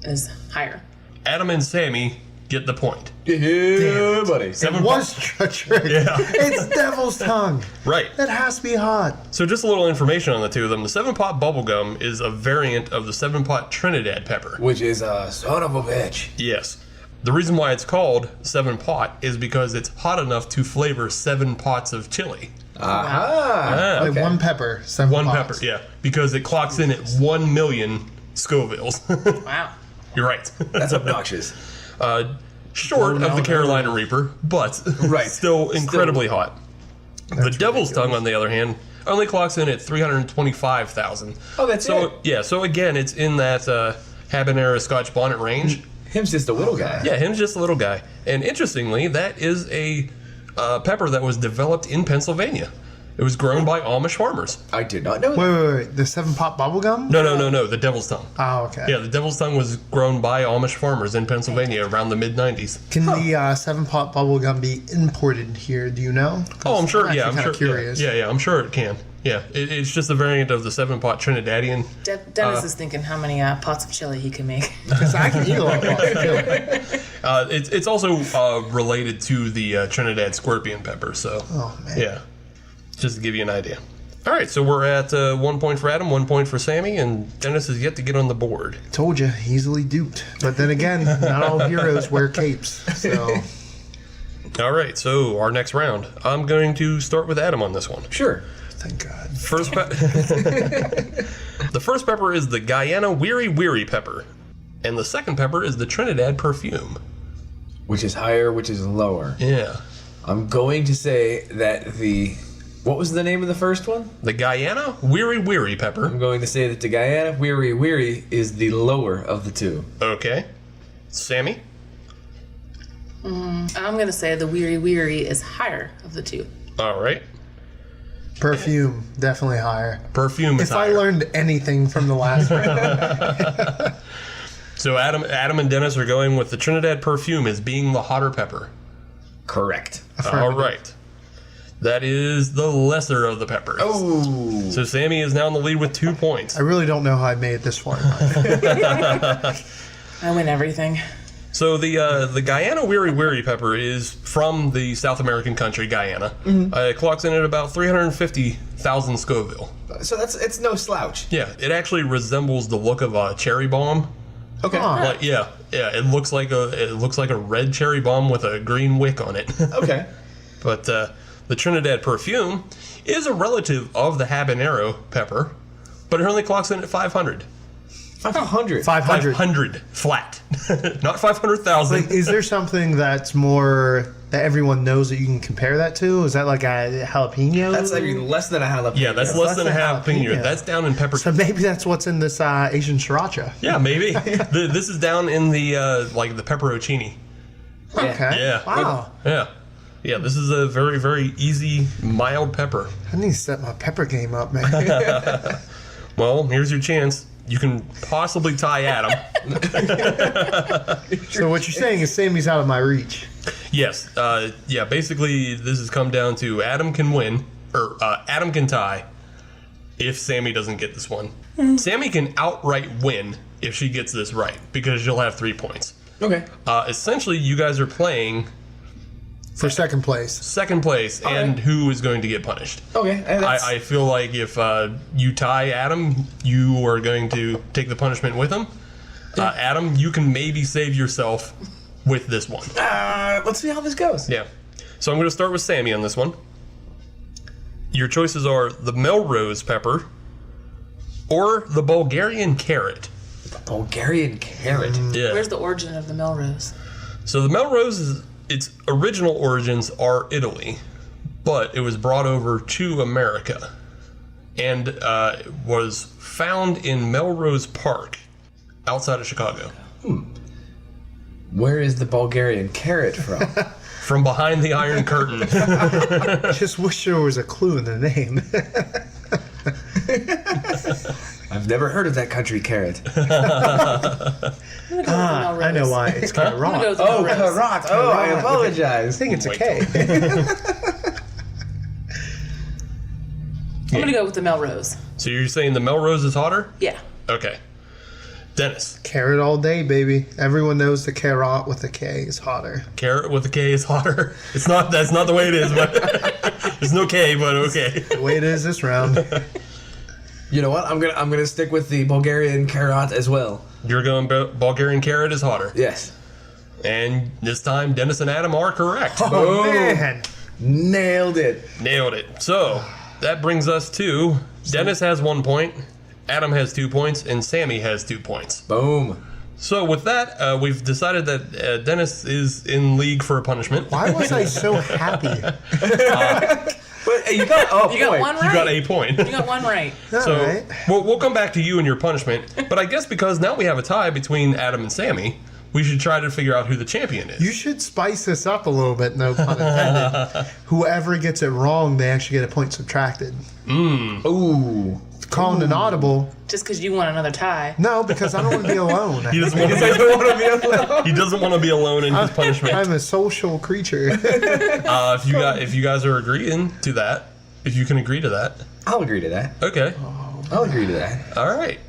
is higher. Adam and Sammy get the point. Yeah, buddy. It was a trick. Yeah. It's devil's tongue. Right. It has to be hot. So just a little information on the two of them. The 7-pot bubblegum is a variant of the 7-pot Trinidad pepper. Which is a son of a bitch. Yes. The reason why it's called 7-pot is because it's hot enough to flavor 7 pots of chili. Aha. Like Okay. one pepper, 7 One pots. pepper, yeah. Because it clocks in at 1 million Scovilles. Wow. You're right. That's obnoxious. Short of the Mount Carolina Reaper, but Right. still incredibly hot. The Devil's Tongue, on the other hand, only clocks in at 325,000. Oh, that's so, it? Yeah, so again, it's in that habanero Scotch bonnet range. Him's just a little guy. Yeah, him's just a little guy. And interestingly, that is a pepper that was developed in Pennsylvania. It was grown by Amish farmers. I did not know that. Wait. The 7-pot bubblegum? No, the Devil's Tongue. Oh, okay. Yeah, the Devil's Tongue was grown by Amish farmers in Pennsylvania around the mid-90s. Can the 7-pot bubblegum be imported here? Do you know? Oh, I'm sure. I'm Yeah, actually I'm kinda sure. curious. Yeah, I'm sure it can. Yeah, it's just a variant of the 7-pot Trinidadian. Dennis is thinking how many pots of chili he can make. Because I can eat a lot of pots, too. It's also related to the Trinidad scorpion pepper. So, Oh, man. yeah, just to give you an idea. All right, so we're at 1 point for Adam, 1 point for Sammy, and Dennis is yet to get on the board. Told you, easily duped. But then again, not all heroes wear capes. So, All right, so our next round. I'm going to start with Adam on this one. Sure. thank God. First the first pepper is the Guyana Weary Weary pepper, and the second pepper is the Trinidad Perfume. Which is higher, which is lower. Yeah. I'm going to say that the... What was the name of the first one? The Guyana Weary Weary pepper. I'm going to say that the Guyana Weary Weary is the lower of the two. Okay. Sammy? I'm going to say the Weary Weary is higher of the two. All right. Perfume, definitely higher. Perfume is If I higher. learned anything from the last round. So Adam and Dennis are going with the Trinidad Perfume as being the hotter pepper. Correct. All right. That is the lesser of the peppers. Oh. So Sammie is now in the lead with 2 points. I really don't know how I made it this far in life. I win everything. So the Guyana Wiri pepper is from the South American country, Guyana. It clocks in at about 350,000 Scoville. So it's no slouch. Yeah, it actually resembles the look of a cherry bomb. Okay. Like, yeah, it looks like a red cherry bomb with a green wick on it. Okay. But the Trinidad Perfume is a relative of the habanero pepper, but it only clocks in at 500. 500. 500. 500 flat, not 500,000. Like, is there something that's more that everyone knows that you can compare that to? Is that like a jalapeno? That's less than a jalapeno. Yeah, that's less than a jalapeno. That's down in pepper. So maybe that's what's in this Asian sriracha. Yeah, maybe. This is down in the like the pepperoncini. Okay. Yeah. Wow. Yeah, this is a very, very easy, mild pepper. I need to step my pepper game up, man. Well, here's your chance. You can possibly tie Adam. So what you're saying is Sammie's out of my reach. Yes. Yeah, basically, this has come down to Adam can win, or Adam can tie if Sammie doesn't get this one. Sammie can outright win if she gets this right, because you'll have 3 points. Okay. Essentially, you guys are playing For second place. second place and who is going to get punished. Okay. I feel like if you tie Adam, you are going to take the punishment with him. Adam, you can maybe save yourself with this one. Let's see how this goes. Yeah. So I'm going to start with Sammie on this one. Your choices are the Melrose pepper or the Bulgarian carrot. Bulgarian carrot. Yeah. Where's the origin of the Melrose? So the Melrose, its original origins are Italy, but it was brought over to America and was found in Melrose Park outside of Chicago. Where is the Bulgarian carrot from? From behind the Iron Curtain. Just wish there was a clue in the name. I've never heard of that country carrot. I'm gonna go with the Melrose. I know why. It's I'm gonna go carrot. with the Oh, Melrose. carrot. Oh, I I apologize. think it's a Wait. K. I'm gonna go with the Melrose. So you're saying the Melrose is hotter? Yeah. Okay. Dennis, Carrot all day, baby. Everyone knows the carrot with a K is hotter. carrot with a K is hotter. It's not. That's not the way it is. But there's no K, but okay. The way it is this round. You know what? I'm gonna stick with the Bulgarian carrot as well. You're going Bulgarian carrot is hotter, Yes. and this time Dennis and Adam are correct. Oh, man. Nailed it. Nailed it. So that brings us to Dennis has 1 point, Adam has 2 points, and Sammie has 2 points. Boom. So with that, we've decided that Dennis is in league for a punishment. Why was I so happy? But hey, you got You got one right. You got a point. You got one right. So All right. we'll come back to you and your punishment. But I guess because now we have a tie between Adam and Sammie, we should try to figure out who the champion is. You should spice this up a little bit, no pun intended. Whoever gets it wrong, they actually get a point subtracted. Ooh. Calling an audible. Just because you want another tie. No, because I don't want to be alone. He doesn't want to I don't want to be alone. He doesn't want to be alone in his punishment. I'm a social creature. If you guys are agreeing to that, if you can agree to that, I'll agree to that. okay. I'll agree to that. All right.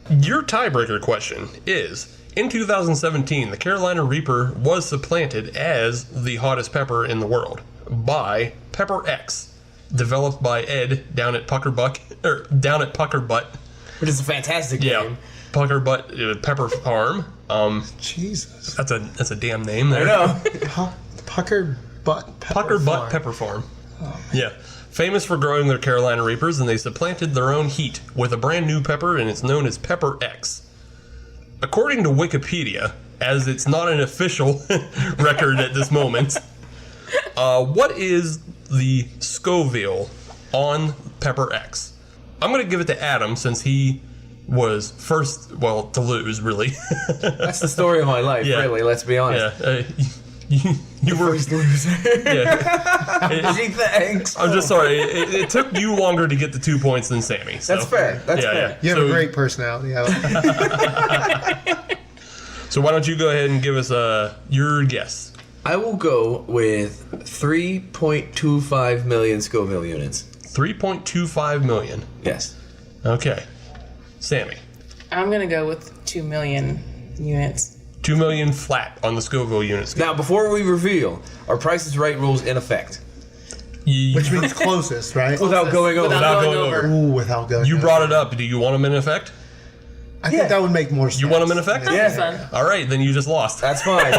Your tiebreaker question is: in 2017, the Carolina Reaper was supplanted as the hottest pepper in the world by Pepper X, developed by Ed down at Pucker Butt. Which is a fantastic Yeah, game. Pucker Butt Pepper Farm. Jesus. That's a damn name there. I know. Pucker butt pepper Pucker Butt farm. Pepper Farm. Yeah. Famous for growing their Carolina Reapers, and they supplanted their own heat with a brand new pepper, and it's known as Pepper X. According to Wikipedia, as it's not an official record at this moment, what is the Scoville on Pepper X? I'm going to give it to Adam since he was first, well, to lose, really. That's the story of my life, Yeah. really. Let's be honest. Yeah. You were. First loser. Yeah. Gee, thanks. I'm just sorry. It took you longer to get the 2 points than Sammie. So. That's fair. That's fair. You have a great personality. I like that. So why don't you go ahead and give us your guess? I will go with 3.25 million Scoville units. 3.25 million. Yes. Okay. Sammie. I'm gonna go with 2 million units. 2 million flat on the Scoville units. Now, before we reveal, are Price is Right rules in effect? Which means closest, right? Without going over. Without going over. Ooh, without going. You over. brought it up. Do you want them in effect? I think that would make more sense. You want them in effect? Yeah. Fun. All right, then you just lost. That's fine.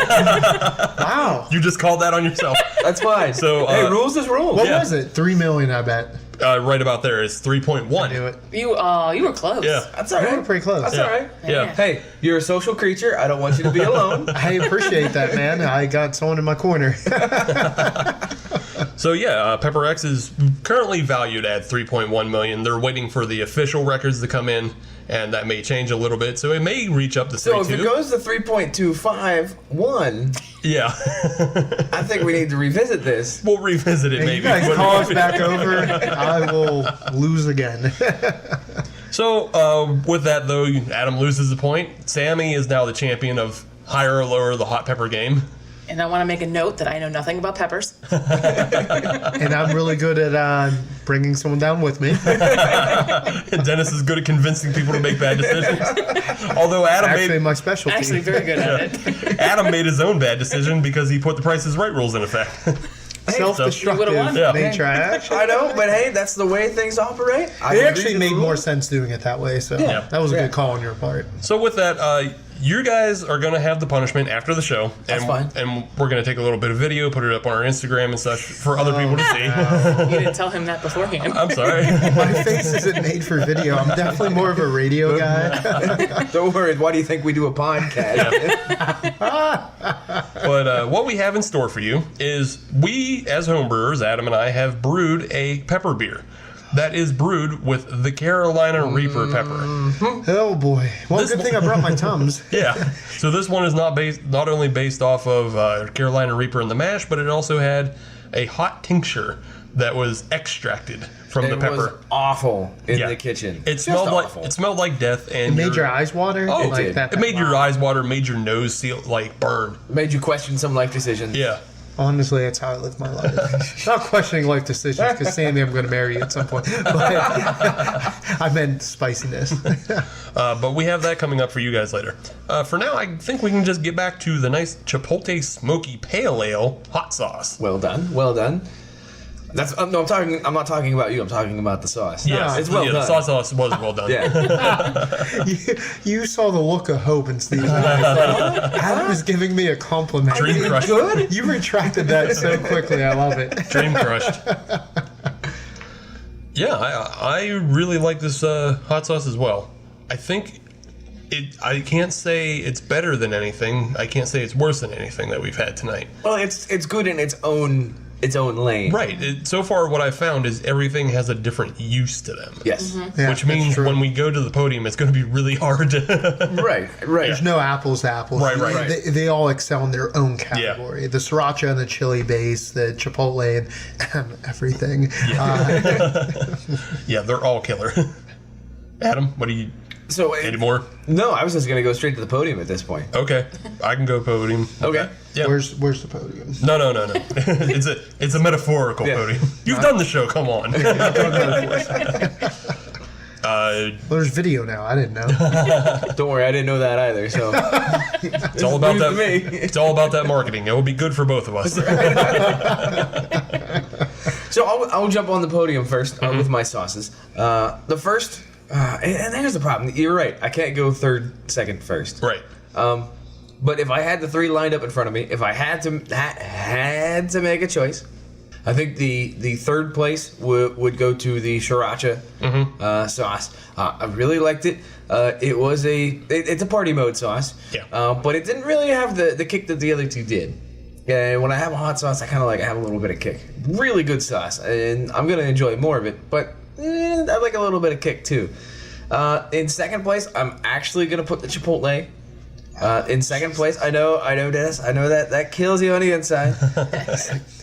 Wow. You just called that on yourself. That's fine. So, hey, rules is rules. What Yeah. was it? 3 million, I bet. Right about there is 3.1. Do it. You were close. Yeah. That's all You right. were pretty close. That's Yeah. all right. Yeah. Hey, you're a social creature. I don't want you to be alone. I appreciate that, man. I got someone in my corner. So yeah, Pepper X is currently valued at 3.1 million. They're waiting for the official records to come in, and that may change a little bit. So it may reach up to 3.2. So if it goes to 3.251, Yeah. I think we need to revisit this. We'll revisit it Hey, maybe. you guys call us back over. I will lose again. So with that though, Adam loses a point. Sammie is now the champion of higher or lower the hot pepper game. And I want to make a note that I know nothing about peppers. And I'm really good at bringing someone down with me. And Dennis is good at convincing people to make bad decisions. Although Actually, my specialty. Actually, very good at it. Adam made his own bad decision because he put the Price is Right rules in effect. Self-destructive You would've won. Yeah. nature. I know, but hey, that's the way things operate. I It agree actually to made the more rules. sense doing it that way. So Yeah. that was a Yeah. good call on your part. So with that, you guys are going to have the punishment after the show. That's and, fine. And we're going to take a little bit of video, put it up on our Instagram and such for other people to see. You didn't tell him that beforehand. I'm sorry. My face isn't made for video. I'm definitely more of a radio guy. Don't worry. Why do you think we do a podcast? But what we have in store for you is we, as homebrewers, Adam and I, have brewed a pepper beer that is brewed with the Carolina Reaper pepper. Oh boy. Well, This good thing I brought my Tums. Yeah. So this one is not only based off of Carolina Reaper and the mash, but it also had a hot tincture that was extracted from the It pepper. was awful in Yeah. the kitchen. It Just smelled awful. like death, and It made your eyes water. Oh, like did. that. it made your eyes water, made your nose seal like burn. Made you question some life decisions. Yeah. Honestly, that's how I live my life. Not questioning life decisions, because Sammie, I'm going to marry you at some point. But I meant spiciness. But we have that coming up for you guys later. For now, I think we can just get back to the nice Chipotle Smoky Pale Ale hot sauce. Well done. Well done. That's no. I'm not talking about you. I'm talking about the sauce. Yes, it's well yeah, done. the sauce was well done. Yeah. You saw the look of hope in Steve's eyes. Like, Adam is giving me a compliment. Dream crushed. Good. You retracted that so quickly. I love it. Dream crushed. Yeah, I really like this hot sauce as well. I think I can't say it's better than anything. I can't say it's worse than anything that we've had tonight. Well, it's good in its own lane. Right. So far, what I've found is everything has a different use to them. Yes. Yeah, Which that's means true. when we go to the podium, it's going to be really hard to. Right. Right. There's no apples to apples. Right. They all excel in their own category. Yeah. The Sriracha and the chili base, the Chipotle and everything. Yeah, they're all killer. Adam, what do you. So Any more? No, I was just gonna go straight to the podium at this point. Okay. I can go podium. Okay. Yeah. Where's the podium? No. It's a metaphorical Yeah. podium. You've done the show. Come on. Well, there's video now. I didn't know. Don't worry, I didn't know that either. So It's all about news that. to me. It's all about that marketing. It will be good for both of us. So I'll jump on the podium first with my sauces. The first, and there's the problem. You're right. I can't go third, second, first. Right. But if I had the three lined up in front of me, if I had to make a choice, I think the third place would go to the Sriracha sauce. I really liked it. It's a party mode sauce. Yeah. But it didn't really have the kick that the other two did. Yeah, when I have a hot sauce, I kind of have a little bit of kick. Really good sauce, and I'm gonna enjoy more of it. But I like a little bit of kick too. In second place, I'm actually gonna put the Chipotle. In second place, I know, Dennis. I know that kills you on the inside.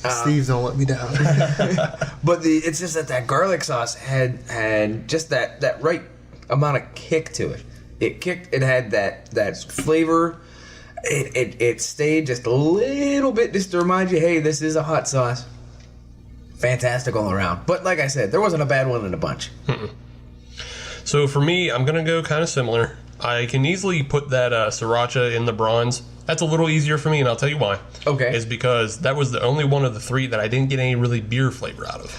Steve, don't let me down. But it's just that garlic sauce had just that right amount of kick to it. It kicked. It had that flavor, It stayed just a little bit just to remind you, hey, this is a hot sauce. Fantastic all around. But like I said, there wasn't a bad one in a bunch. So for me, I'm going to go kind of similar. I can easily put that Sriracha in the bronze. That's a little easier for me, and I'll tell you why. Okay. Is because that was the only one of the three that I didn't get any really beer flavor out of.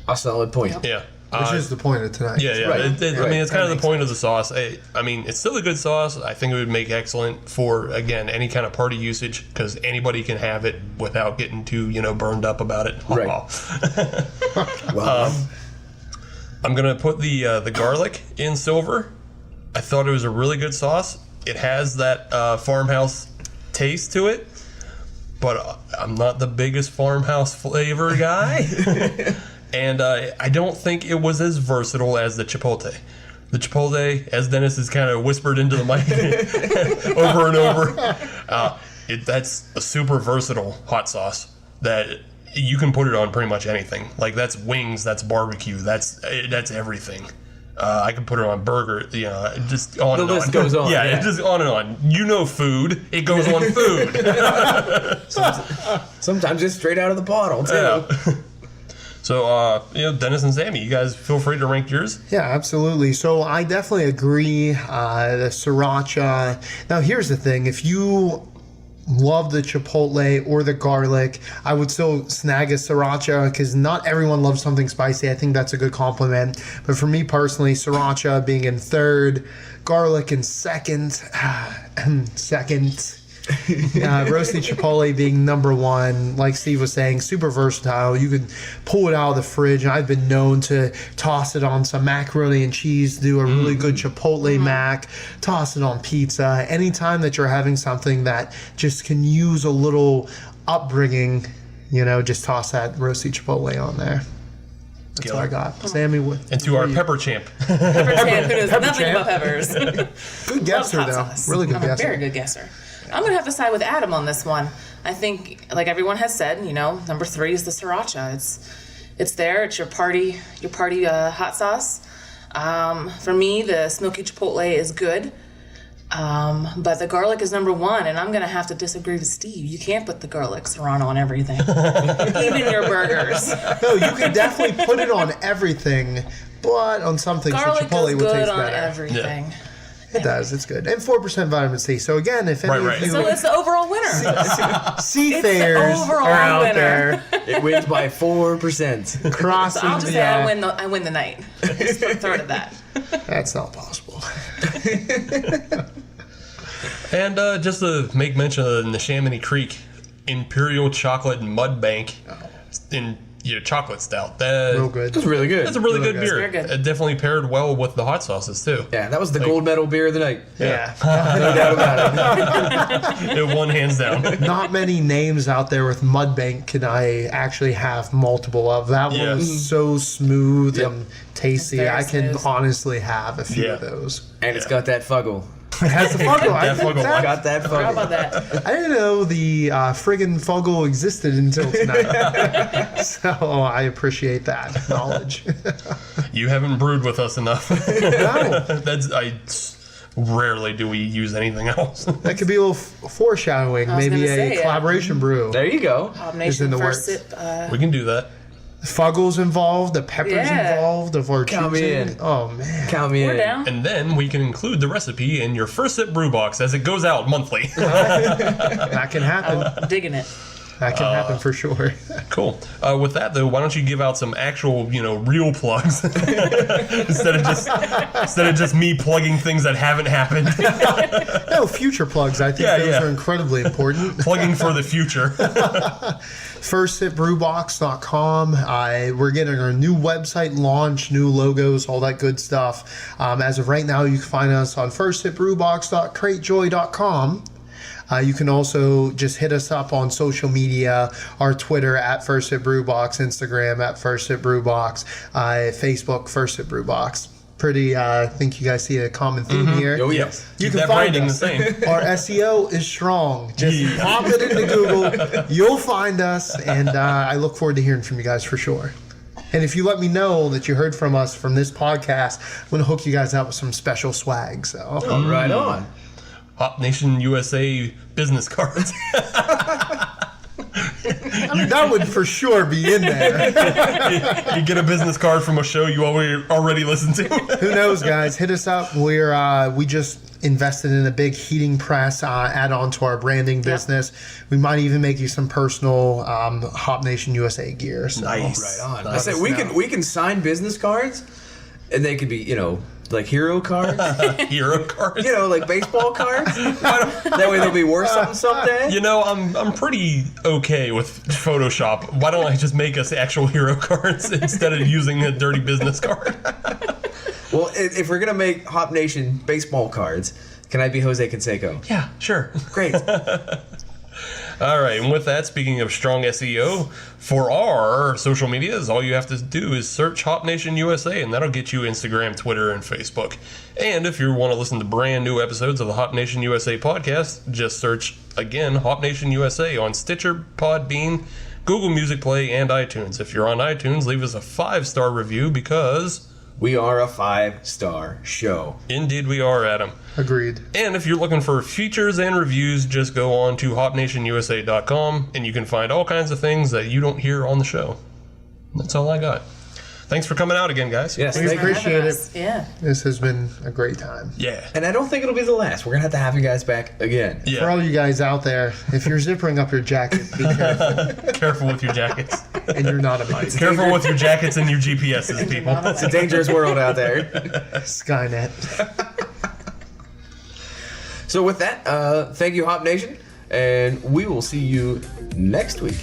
A solid point. Yeah. Which is the point of tonight. Yeah, yeah. Right. I mean, Right. it's kind of the point of the sauce. I mean, it's still a good sauce. I think it would make excellent for, again, any kind of party usage, because anybody can have it without getting too, burned up about it. Right. Well, I'm going to put the garlic in silver. I thought it was a really good sauce. It has that farmhouse taste to it, but I'm not the biggest farmhouse flavor guy. And I don't think it was as versatile as the Chipotle. The Chipotle, as Dennis has kind of whispered into the mic over and over, that's a super versatile hot sauce that you can put it on pretty much anything. Like, that's wings, that's barbecue, that's everything. I can put it on burger, just on and on. The list goes on. Yeah, Yeah. it's just on and on. Food, it goes on food. sometimes just straight out of the bottle, too. Yeah. So, Dennis and Sammie, you guys feel free to rank yours. Yeah, absolutely. So I definitely agree. The Sriracha. Now, here's the thing. If you love the Chipotle or the garlic, I would still snag a Sriracha, because not everyone loves something spicy. I think that's a good compliment. But for me personally, Sriracha being in third, garlic in second, Roasty Chipotle being number one. Like Steve was saying, super versatile. You can pull it out of the fridge, and I've been known to toss it on some macaroni and cheese, do a really good Chipotle mac, toss it on pizza. Anytime that you're having something that just can use a little upbringing, just toss that Roasty Chipotle on there. That's what I got. Sammie, And to our pepper champ. Pepper champ, who knows nothing champ. about peppers. Good guesser, Hot though. sauce. Really good I'm a guesser. very good guesser. I'm going to have to side with Adam on this one. I think, like everyone has said, number 3 is the Sriracha. It's there. It's your party hot sauce. For me, the smoky Chipotle is good. But the garlic is number 1, and I'm going to have to disagree with Steve. You can't put the garlic Serrano on everything. Even your burgers. No, you can definitely put it on everything, but on some things Garlic the Chipotle goes would good taste on better. everything. Yeah. It does. It's good. And 4% vitamin C. So again, if any Right. of you So it's the overall winner. seafarers overall are out winner. there It wins by 4%. crossing So I'll just the... say I win the night. Just throw it at that. That's not possible. And just to make mention of the Neshaminy Creek Imperial Chocolate Mudbank in chocolate stout. Real good. It's really good. That's a really good good. beer. Very good. It definitely paired well with the hot sauces too. Yeah, that was the gold medal beer of the night. Yeah. No doubt about it. It won hands down. Not many names out there with Mudbank can I actually have multiple of. That Yeah. one was so smooth Yep. and tasty. Very I can smooth. honestly have a few Yeah. of those. And it's got that fuggle. It has the fuggle. I That think fuggle. that- Got that How about fuggle. that? I didn't know the friggin' fuggle existed until tonight. So I appreciate that knowledge. You haven't brewed with us enough. No, Rarely do we use anything else. that could be a little foreshadowing. was Maybe gonna say, a yeah. collaboration brew. There you go. Is in Combination the first works. sip. We can do that. Fuggles involved, the peppers Yeah. involved of our Count me choosing. in. Oh man. Count me We're in. down. And then we can include the recipe in your First Sip Brew Box as it goes out monthly. That can happen. Digging it. That can happen for sure. Cool. With that though, why don't you give out some actual, real plugs instead of just me plugging things that haven't happened. No, future plugs. I think Yeah, those yeah. are incredibly important. Plugging for the future. FirstSipBrewBox.com. We're getting our new website launch, new logos, all that good stuff. As of right now, you can find us on FirstSipBrewBox.cratejoy.com. You can also just hit us up on social media, our Twitter at First Sip Brew Box, Instagram at First Sip Brew Box, Facebook First Sip Brew Box. Pretty, I think you guys see a common theme here. Oh, yes. You Keep can that find branding us. the same. Our SEO is strong. Just Yeah. pop it into Google. You'll find us, and I look forward to hearing from you guys for sure. And if you let me know that you heard from us from this podcast, I'm going to hook you guys up with some special swag. So Oh, right on. Hop Nation USA business cards. That would for sure be in there. You get a business card from a show you already listened to. Who knows, guys? Hit us up. We just invested in a big heating press add-on to our branding business. We might even make you some personal Hop Nation USA gear. So. Right on. I Let said us we know. can sign business cards, and they could be like hero cards. Hero cards. Like baseball cards. That way they'll be worth something someday. I'm pretty okay with Photoshop. Why don't I just make us actual hero cards instead of using a dirty business card? Well, if we're gonna make Hop Nation baseball cards, can I be Jose Canseco? Yeah, sure. Great. All right, and with that, speaking of strong SEO, for our social medias, all you have to do is search Hop Nation USA, and that'll get you Instagram, Twitter, and Facebook. And if you want to listen to brand new episodes of the Hop Nation USA podcast, just search, again, Hop Nation USA on Stitcher, Podbean, Google Music Play, and iTunes. If you're on iTunes, leave us a 5-star review because... We are a 5-star show. Indeed we are, Adam. Agreed. And if you're looking for features and reviews, just go on to hopnationusa.com and you can find all kinds of things that you don't hear on the show. That's all I got. Thanks for coming out again, guys. Yes, We thank you. appreciate it. Yeah. This has been a great time. Yeah. And I don't think it'll be the last. We're gonna have you guys back again. Yeah. For all you guys out there, if you're zippering up your jacket, be careful. Careful with your jackets. And you're not a bite. Careful with your jackets and your GPSs, people. It's a dangerous world out there. Skynet. So with that, thank you, Hop Nation, and we will see you next week.